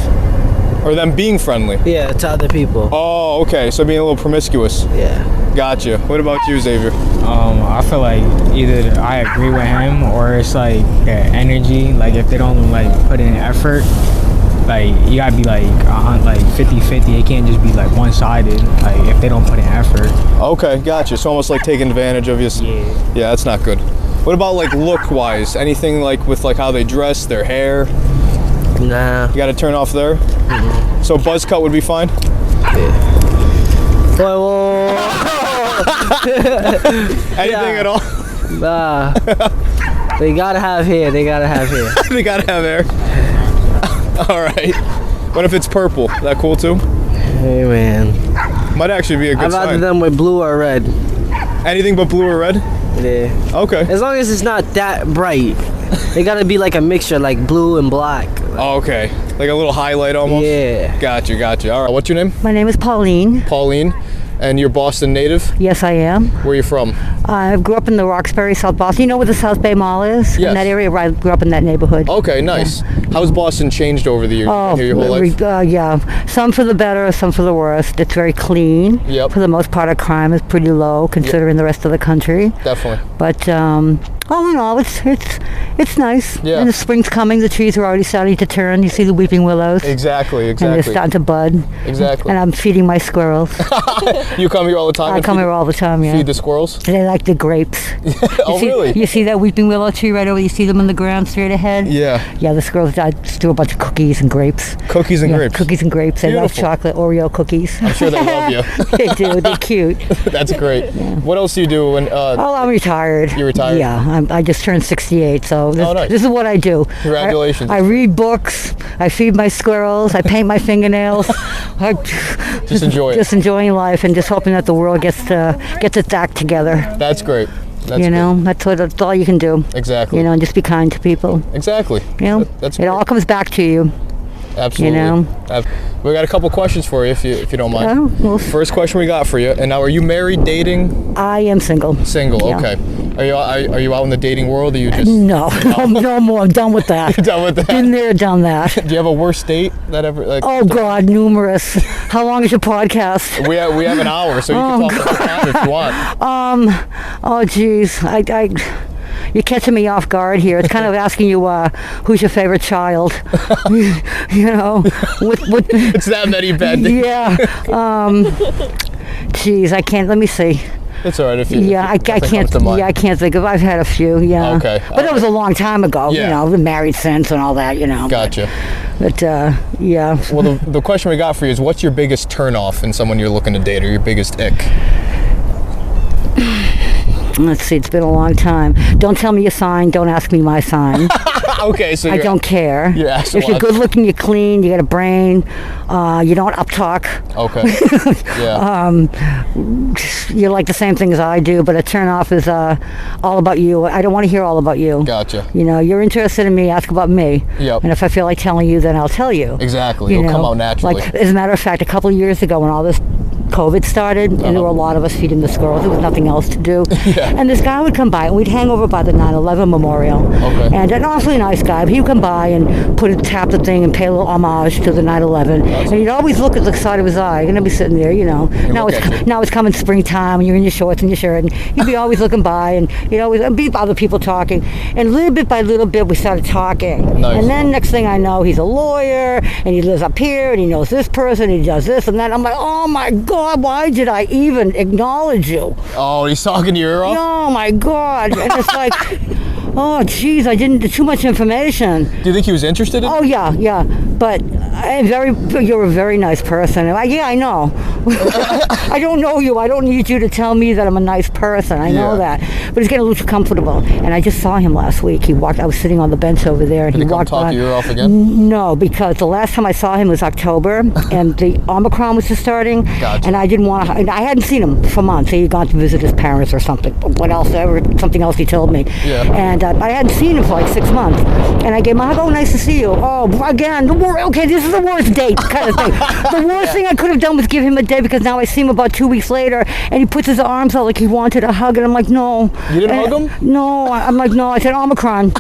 Or them being friendly. Yeah, to other people. Oh, okay. So being a little promiscuous. Yeah. Gotcha. What about you, Xavier? I feel like either I agree with him or it's like energy. Like if they don't like put in effort, like you gotta be like 50-50. It can't just be like one-sided. Like if they don't put in effort. Okay, gotcha. So almost like taking advantage of you. Yeah, that's not good. What about like look-wise? Anything like with like how they dress, their hair? Nah. You got to turn off there. Mm-hmm. So buzz cut would be fine. Yeah. Whoa. Anything at all? Nah. They gotta have hair. They gotta have hair. All right. What if it's purple? That cool too? Hey man. Might actually be a good I'd rather sign. them with blue or red. Anything but blue or red? Yeah. Okay. As long as it's not that bright. They gotta be like a mixture, like blue and black. Oh, okay. Like a little highlight almost? Yeah. Gotcha. All right. What's your name? My name is Pauline. Pauline. And you're Boston native? Yes, I am. Where are you from? I grew up in the Roxbury, South Boston. You know where the South Bay Mall is? Yes. In that area, I grew up in that neighborhood. Okay, nice. Yeah. How's Boston changed over the years? Oh, Your whole life? Yeah. Some for the better, some for the worse. It's very clean. Yep. For the most part, our crime is pretty low considering the rest of the country. Definitely. But all in all, it's nice. Yeah. And the spring's coming. The trees are already starting to turn. You see the weeping willows. Exactly. And they're starting to bud. Exactly. And I'm feeding my squirrels. You come here all the time? I come here all the time, yeah. Feed the squirrels? They like the grapes. Really? You see that weeping willow tree right over? You see them in the ground straight ahead? Yeah. Yeah, the squirrels do a bunch of cookies and grapes. Cookies and grapes? Cookies and grapes. They love Beautiful. chocolate Oreo cookies. I'm sure they love you. They do. They're cute. That's great. Yeah. What else do you do when... I'm retired. You're retired? Yeah, I just turned 68, so nice. This is what I do. Congratulations. I read books. I feed my squirrels. I paint my fingernails. Just enjoy it. Just enjoying life and just hoping that the world gets its act together. That's great. That's all you can do. Exactly. And just be kind to people. Exactly. That's it. All comes back to you. Absolutely. We got a couple questions for you, if you don't mind. Well, first question we got for you. And now, are you married, dating? I am single. Single. Yeah. Okay. Are you out in the dating world? Or are you just no more. I'm done with that. Done with that. Been there, done that. Do you have a worst date that ever? Oh God, numerous. How long is your podcast? We have an hour, so you can talk about time if you want. Oh geez, you're catching me off guard here. It's kind of asking you who's your favorite child. It's that many bad days. Yeah. Geez, I can't. Let me see. It's all right if you. Yeah, I can't. Yeah, I can't think of. I've had a few. Yeah. Okay. But that was a long time ago. Yeah. You know, I've been married since and all that. You know. Gotcha. But yeah. Well, the question we got for you is, what's your biggest turnoff in someone you're looking to date, or your biggest ick? Let's see. It's been a long time. Don't tell me your sign. Don't ask me my sign. Okay, so I don't care. You're if you're good looking, you're clean, you got a brain, you don't uptalk. Okay. Yeah. You like the same things I do, but a turn off is all about you. I don't want to hear all about you. Gotcha. You know, you're interested in me, ask about me. Yep. And if I feel like telling you, then I'll tell you. Exactly. It'll come out naturally. Like, as a matter of fact, a couple of years ago when all this COVID started, and there were a lot of us feeding the squirrels. There was nothing else to do. Yeah. And this guy would come by, and we'd hang over by the 9/11 memorial. Okay. And an awfully nice guy, but he would come by and tap the thing and pay a little homage to the 9/11. And he'd always look at the side of his eye, and I'd be sitting there, you know. Now it's coming springtime, and you're in your shorts and your shirt, and he'd be always looking by, and he'd always be other people talking. And little bit by little bit, we started talking. Nice. And then next thing I know, he's a lawyer, and he lives up here, and he knows this person, and he does this and that. I'm like, oh my God, why did I even acknowledge you? Oh, he's talking your ear off? Oh my God. And it's like, oh geez, I didn't, too much information. Do you think he was interested in? Oh yeah. But you're a very nice person. Yeah, I know. I don't know you. I don't need you to tell me that I'm a nice person. I know that. But he's getting a little too comfortable. And I just saw him last week. I was sitting on the bench over there, and Did he walked talk on. your ear off again? No, because the last time I saw him was October, and the Omicron was just starting. Gotcha. And I didn't want to. I hadn't seen him for months. He had gone to visit his parents or something. What else? Something else he told me. Yeah. And I hadn't seen him for like 6 months. And I gave him a hug. Oh, nice to see you. Oh, again, okay, this is the worst date kind of thing. The worst thing I could have done was give him a day, because now I see him about 2 weeks later, and he puts his arms out like he wanted a hug, and I'm like, no. You didn't hug him? No, I'm like, no. I said Omicron.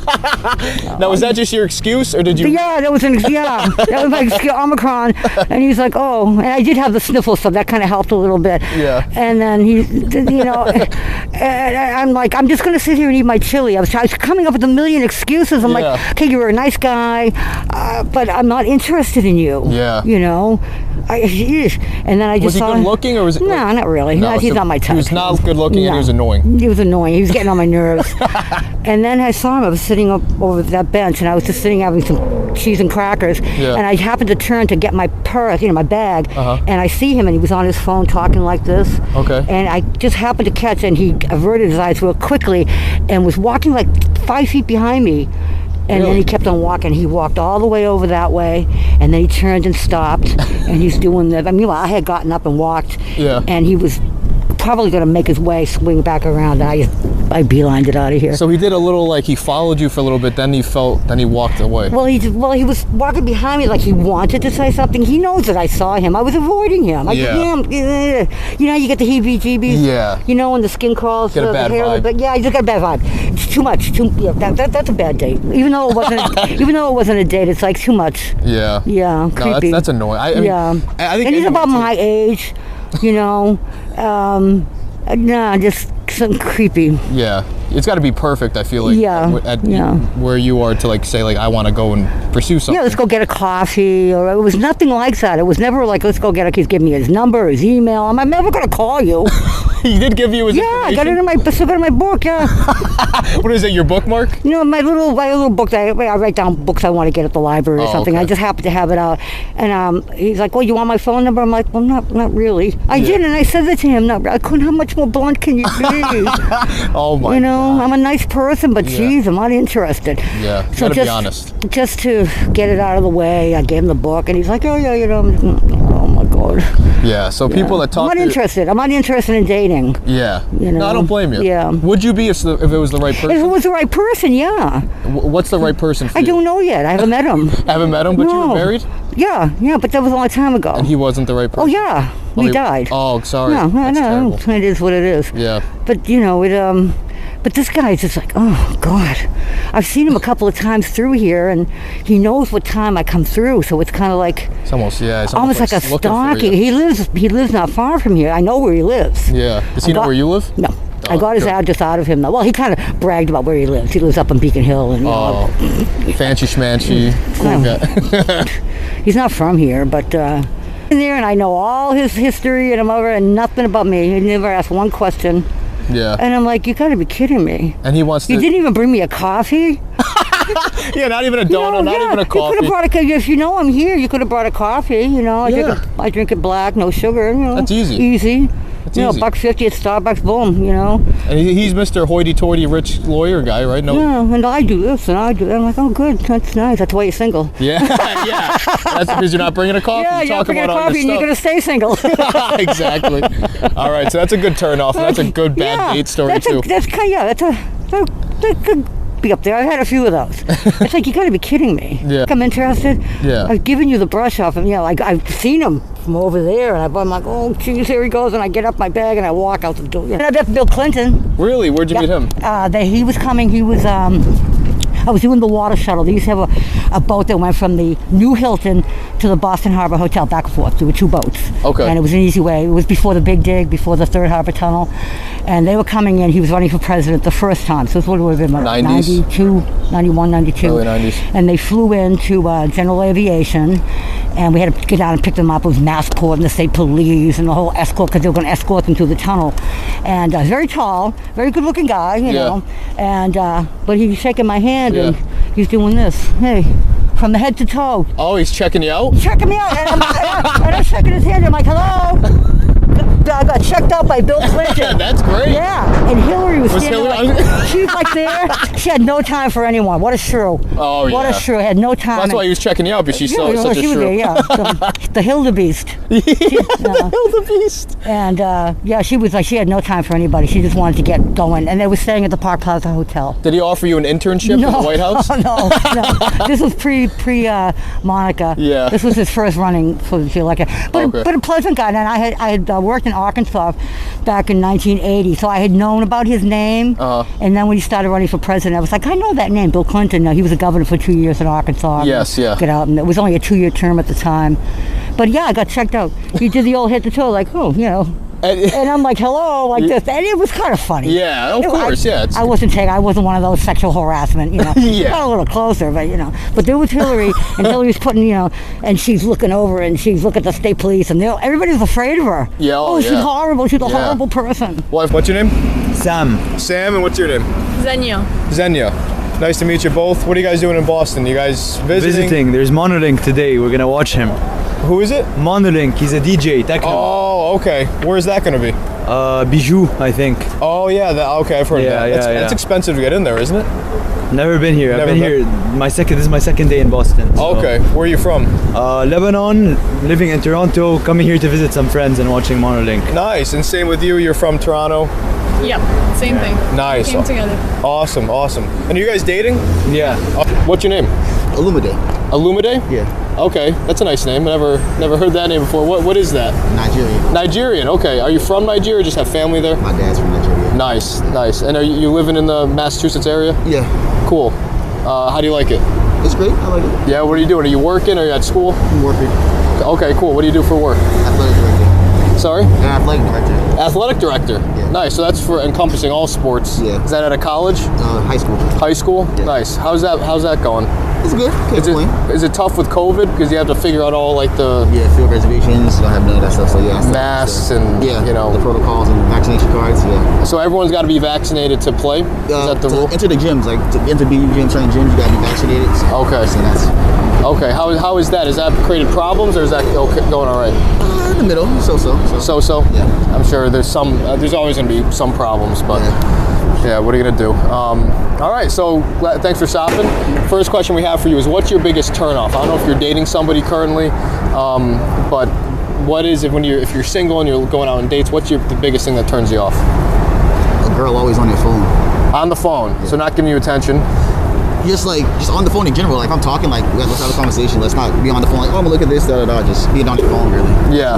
Now, was that just your excuse, or did you? Yeah, that was my excuse, Omicron. And he's like, oh, and I did have the sniffles, so that kind of helped a little bit. Yeah. And then and I'm like, I'm just going to sit here and eat my chili. I was coming up with a million excuses. I'm like, okay, you're a nice guy, but I'm not interested in you. Yeah. You know? And then I just saw Was he good looking, or was it? No, not really. No, he's not my type. He was not good looking, and he was annoying. He was annoying. He was getting on my nerves. And then I saw him. I was sitting up over that bench, and I was just sitting having some cheese and crackers. Yeah. And I happened to turn to get my purse, my bag, and I see him, and he was on his phone talking like this. Okay. And I just happened to catch, and he averted his eyes real quickly, and was walking like 5 feet behind me. And then he kept on walking. He walked all the way over that way, and then he turned and stopped, and he's doing that. I mean, I had gotten up and walked, and he was probably going to make his way, swing back around. I beelined it out of here. So he did a little, like, he followed you for a little bit, then he walked away. Well, he was walking behind me like he wanted to say something. He knows that I saw him. I was avoiding him. You know, you get the heebie-jeebies. Yeah. You know, when the skin crawls. Get a bad vibe. But yeah, I just got a bad vibe. It's too much. That's a bad date. Even though it wasn't a date, it's like too much. Yeah. Yeah. Creepy. No, that's annoying. I think and he's about my age. You know. Just something creepy. Yeah, it's got to be perfect. I feel like. Where you are to like say like I want to go and pursue something. Yeah, let's go get a coffee, or it was nothing like that. It was never like let's go get a. He's giving me his number, his email. I'm never gonna call you. He did give you his information? I got it in my book. Yeah. What is it? Your bookmark? You know, my little book. I write down books I want to get at the library or something. Okay. I just happen to have it out, and he's like, "Well, you want my phone number?" I'm like, "Well, not really." I did, and I said that to him. I couldn't. How much more blunt can you be? Oh my! You know, I'm a nice person, but geez, I'm not interested. Yeah, you gotta be honest. Just to get it out of the way, I gave him the book, and he's like, "Oh yeah, you know." Oh my God. Yeah. So people that talk. I'm not interested in dating. Yeah. You know? No, I don't blame you. Yeah. Would you be if it was the right person? If it was the right person, yeah. What's the right person for you? I don't know yet. I haven't met him. Haven't met him, but you were married? Yeah, but that was a long time ago. And he wasn't the right person? Oh, yeah. He died. Oh, sorry. No. It is what it is. Yeah. But, you know, but this guy's just like, oh, God. I've seen him a couple of times through here, and he knows what time I come through, so it's kind of like... It's almost like a stalking. He lives not far from here. I know where he lives. Yeah. Does he know where you live? No. I got his address out of him. Well, he kind of bragged about where he lives. He lives up on Beacon Hill. And, fancy schmancy. Cool guy. He's not from here, but... In there, and I know all his history and whatever, and nothing about me. He never asked one question. Yeah. And I'm like, you gotta be kidding me. And he wants to. You didn't even bring me a coffee? Yeah, not even a donut, not even a coffee. You could have brought if you know I'm here, you could have brought a coffee, you know. I drink it black, no sugar, you know. That's easy. Easy. That's you know, easy. $1.50 at Starbucks, boom, you know. And he's Mr. hoity-toity rich lawyer guy, right? No. Yeah, and I do this and I do that. I'm like, oh, good, that's nice. That's why you're single. Yeah, yeah. That's because you're not bringing a coffee. Yeah, you're not bringing a coffee and you're going to stay single. Exactly. All right, so that's a good turn off. And that's a good bad date story, too. That could be up there. I've had a few of those. It's like, you got to be kidding me. Yeah. I'm interested. Yeah. I've given you the brush off, and, you know, like, I've seen him from over there, and I'm like, oh, geez, here he goes, and I get up my bag, and I walk out the door. And I met Bill Clinton. Really? Where'd you meet him? He was coming. He was, I was doing the water shuttle. They used to have a boat that went from the New Hilton to the Boston Harbor Hotel, back and forth. There were two boats. Okay. And it was an easy way. It was before the Big Dig, before the Third Harbor Tunnel. And they were coming in. He was running for president the first time. So this would have been 90s? 92, 91, 92. Early 90s. And they flew into General Aviation. And we had to get down and pick them up. It was Massport and the state police and the whole escort, because they were going to escort them through the tunnel. And very tall, very good-looking guy, you know. And but he was shaking my hand, and he's doing this. Hey, from the head to toe. Oh, he's checking you out? He's checking me out, and I'm shaking his hand. I'm like, hello. I got checked out by Bill Clinton. That's great. Yeah, and Hillary was standing Hillary? she was like there. She had no time for anyone. What a shrew. Oh, What a shrew. Had no time. That's why he was checking you out, because she's such a she shrew. was there, yeah. The Hildebeest. The Hildebeest. And she was like, she had no time for anybody. She just wanted to get going. And they were staying at the Park Plaza Hotel. Did he offer you an internship in the White House? No. This was pre Monica. Yeah. This was his first running for the field, but a pleasant guy. And I had worked in Arkansas back in 1980, so I had known about his name. And then when he started running for president, I was like, I know that name, Bill Clinton. He was a governor for 2 years in Arkansas. Yes, yeah. Get out, and it was only a 2-year term at the time. But yeah, I got checked out. He did the old head to toe, like, oh, you know. And I'm like, hello, like this, and it was kind of funny. Yeah, of course, I wasn't one of those sexual harassment, you know. Yeah. Got a little closer, but you know. But there was Hillary, and Hillary's putting, you know, and she's looking over, and she's looking at the state police, and everybody's afraid of her. Yeah, she's horrible. She's a horrible person. Wife, what's your name? Sam. Sam, and what's your name? Zenyo. Zenya. Nice to meet you both. What are you guys doing in Boston? You guys visiting? There's Monolink today. We're gonna watch him. Who is it? Monolink. He's a DJ, techno. Oh, okay. Where's that gonna be? Bijou, I think. Oh yeah, okay, I've heard of that. It's expensive to get in there, isn't it? Never been here. I've been here. This is my second day in Boston. So. Okay, where are you from? Lebanon, living in Toronto, coming here to visit some friends and watching Monolink. Nice, and same with you. You're from Toronto. Yep, same thing. Nice. Came together. Awesome. And are you guys dating? Yeah. What's your name? Illumide. Illumide? Yeah. Okay, that's a nice name. Never heard that name before. What is that? Nigerian. Nigerian. Okay. Are you from Nigeria or just have family there? My dad's from Nigeria. Nice. And are you living in the Massachusetts area? Yeah. Cool. How do you like it? It's great. I like it. Yeah. What are you doing? Are you working? Or are you at school? I'm working. Okay. Cool. What do you do for work? Athletic director. Sorry? Athletic director. Athletic director. Yeah. Nice. So that's for encompassing all sports. Yeah. Is that at a college? High school. High school? Yeah. Nice. How's that going? It's good. Is it tough with COVID because you have to figure out all like the field reservations? Don't have none of that stuff. So yeah, masks and you know the protocols and vaccination cards. Yeah. So everyone's got to be vaccinated to play. Is that the rule? Enter the gyms, like to enter BU gyms, certain gyms, you got to be vaccinated. So, okay. So that's okay. How is that? Has that created problems or is that going all right? In the middle, so. Yeah. I'm sure there's always going to be some problems, but. Yeah, what are you going to do? All right, so thanks for stopping. First question we have for you is, what's your biggest turnoff? I don't know if you're dating somebody currently, but what is it if you're single and you're going out on dates, what's the biggest thing that turns you off? A girl always on your phone. On the phone, so not giving you attention. Just on the phone in general. Like I'm talking, like let's have a conversation. Let's not be on the phone like, oh, I'm gonna look at this, Just be on your phone, really. Yeah.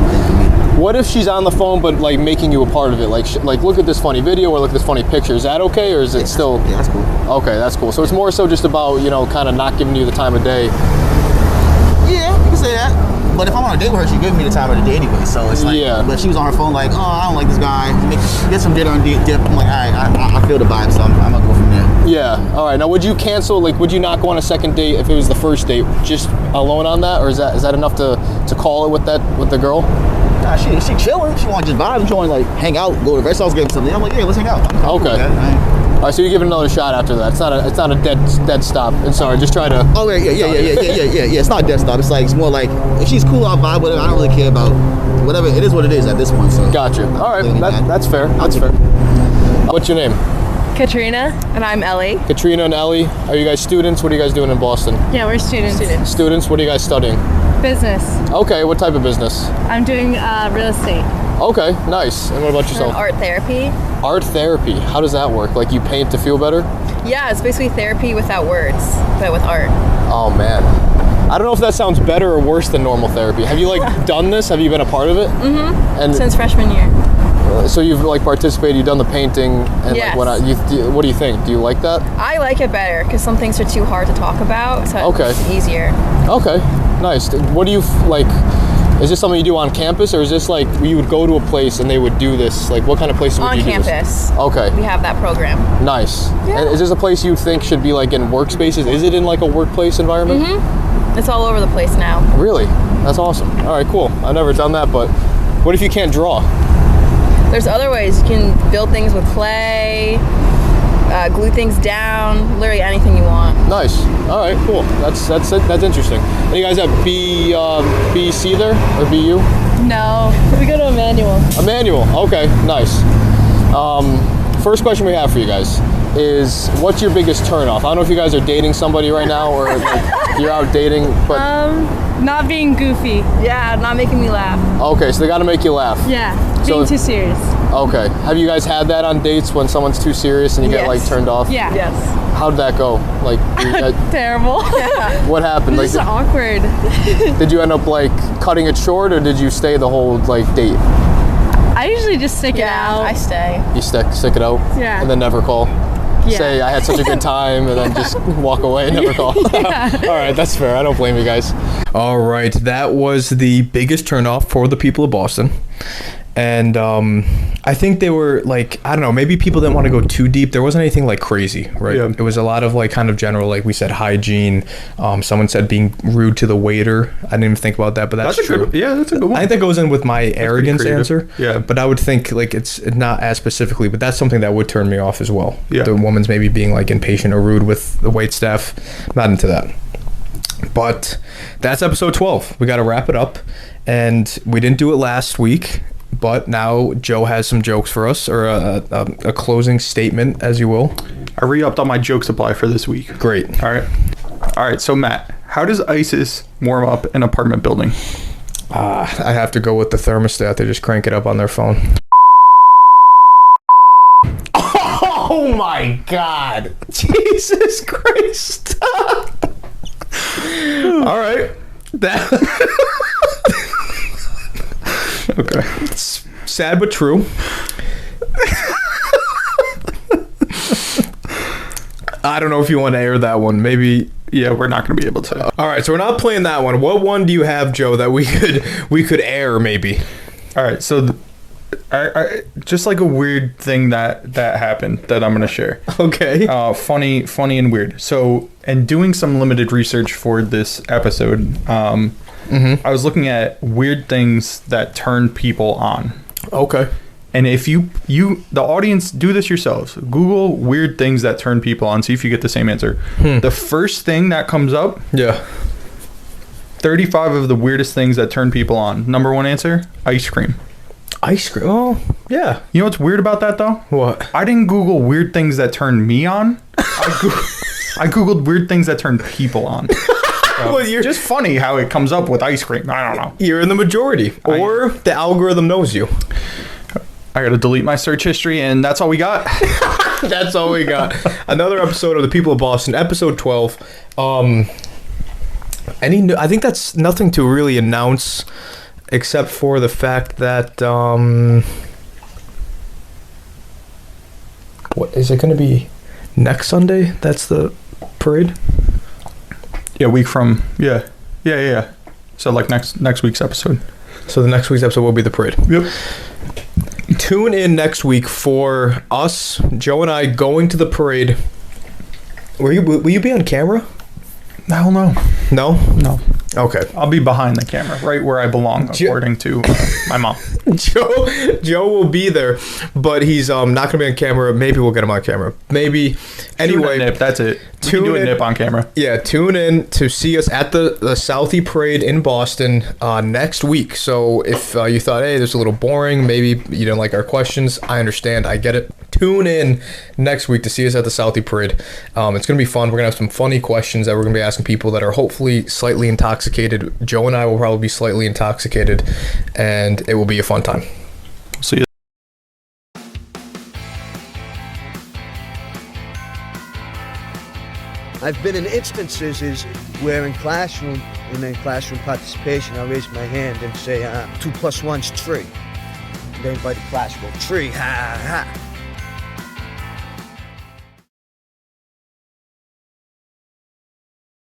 What if she's on the phone but like making you a part of it? Like look at this funny video or look at this funny picture. Is that okay or is it still? Yeah, that's cool. Okay, that's cool. So it's more so just about kind of not giving you the time of day. Yeah, you can say that. But if I'm on a date with her, she gives me the time of the day anyway. So it's like, but she was on her phone like, oh, I don't like this guy. Get some dinner and dip. I'm like, all right, I feel the vibe, so I'm gonna go from there. Yeah. All right. Now, would you cancel? Like, would you not go on a second date if it was the first date, just alone on that, or is that enough to call it with the girl? Nah, she chilling. She want to just vibe. She want to like hang out, go to the rest house, get something. I'm like, yeah, let's hang out. Okay. All right. So you give it another shot after that. It's not a dead stop. And sorry, just try to. Oh yeah. It's not a dead stop. It's more like if she's cool, I'll vibe with her. I don't really care about whatever. It is what it is at this point. So. Gotcha. All right. That's fair. That's fair. What's your name? Katrina. And I'm Ellie. Katrina and Ellie. Are you guys students? What are you guys doing in Boston? Yeah, we're students. Students. What are you guys studying? Business. Okay. What type of business? I'm doing real estate. Okay. Nice. And what about yourself? Art therapy. Art therapy. How does that work? Like you paint to feel better? Yeah, it's basically therapy without words, but with art. Oh man. I don't know if that sounds better or worse than normal therapy. Have you like done this? Have you been a part of it? Mm-hmm. And since freshman year. So you've like participated, you've done the painting, and yes. Like what do you think? Do you like that? I like it better because some things are too hard to talk about, so it's easier. Okay, nice. What do you like? Is this something you do on campus, or is this like you would go to a place and they would do this? Like what kind of places would you do this? On campus. Okay. We have that program. Nice. Yeah. And is this a place you think should be like in workspaces? Is it in like a workplace environment? Mm-hmm. It's all over the place now. Really? That's awesome. All right, cool. I've never done that, but what if you can't draw? There's other ways. You can build things with clay, glue things down, literally anything you want. Nice. All right, cool. That's interesting. And you guys have BC there or BU? No, we go to Emmanuel. Emmanuel. Okay, nice. First question we have for you guys is, what's your biggest turnoff? I don't know if you guys are dating somebody right now or like you're out dating, but not being goofy. Yeah, not making me laugh. Okay, so they got to make you laugh. Yeah, being too serious. Okay. Have you guys had that on dates when someone's too serious and you get like turned off? Yeah. Yes. How'd that go? Like, terrible. Yeah. What happened? It's like, awkward. Did you end up like cutting it short, or did you stay the whole like date? I usually just stick it out. I stay. You stick it out? Yeah. And then never call? Yeah. Say, I had such a good time, and then just walk away and never call. Yeah. All right, that's fair. I don't blame you guys. All right, that was the biggest turnoff for the people of Boston. And I think they were like, I don't know, maybe people didn't want to go too deep. There wasn't anything like crazy, right? Yeah. It was a lot of like kind of general, like we said, hygiene. Someone said being rude to the waiter. I didn't even think about that, but that's true. That's a good one. I think that goes in with my arrogance answer. Yeah. But I would think like it's not as specifically, but that's something that would turn me off as well. Yeah. The woman's maybe being like impatient or rude with the wait staff. Not into that. But that's episode 12. We got to wrap it up. And we didn't do it last week. But now Joe has some jokes for us, or a closing statement, as you will. I re-upped on my joke supply for this week. Great. All right. So Matt, how does ISIS warm up an apartment building? I have to go with the thermostat. They just crank it up on their phone. Oh my God. Jesus Christ. All right. Okay. It's sad but true. I don't know if you want to air that one. Maybe. Yeah, we're not going to be able to. All right, so we're not playing that one. What one do you have, Joe, that we could air maybe? All right, so I just like a weird thing that happened that I'm going to share. Okay. Funny and weird. So, in doing some limited research for this episode, I was looking at weird things that turn people on. Okay. And if you the audience, do this yourselves. Google weird things that turn people on. See if you get the same answer. The first thing that comes up. Yeah. 35 of the weirdest things that turn people on. Number one answer, ice cream. Ice cream? Oh, yeah. You know what's weird about that, though? What? I didn't Google weird things that turn me on. I Googled weird things that turn people on. Well, you're just funny how it comes up with ice cream. I don't know. You're in the majority. Or the algorithm knows you. I got to delete my search history, and that's all we got. That's all we got. Another episode of The People of Boston, episode 12. I think that's nothing to really announce, except for the fact that what is it going to be next Sunday? That's the parade. Yeah, week from yeah. So like next week's episode. So the next week's episode will be the parade. Yep. Tune in next week for us, Joe and I, going to the parade Will you be on camera? Hell no. No? No. Okay. I'll be behind the camera, right where I belong, according to my mom. Joe will be there, but he's not going to be on camera. Maybe we'll get him on camera. Maybe. Anyway. Nip, that's it. We can do a nip on camera. Yeah, tune in to see us at the Southie Parade in Boston next week. So if you thought, hey, this is a little boring, maybe you didn't like our questions, I understand. I get it. Tune in next week to see us at the Southie Parade. It's going to be fun. We're going to have some funny questions that we're going to be asking people that are hopefully slightly intoxicated. Joe and I will probably be slightly intoxicated, and it will be a fun time. See you. I've been in instances where in classroom participation, I'll raise my hand and say, 2 + 1's 3. And everybody in class will, 3, ha, ha.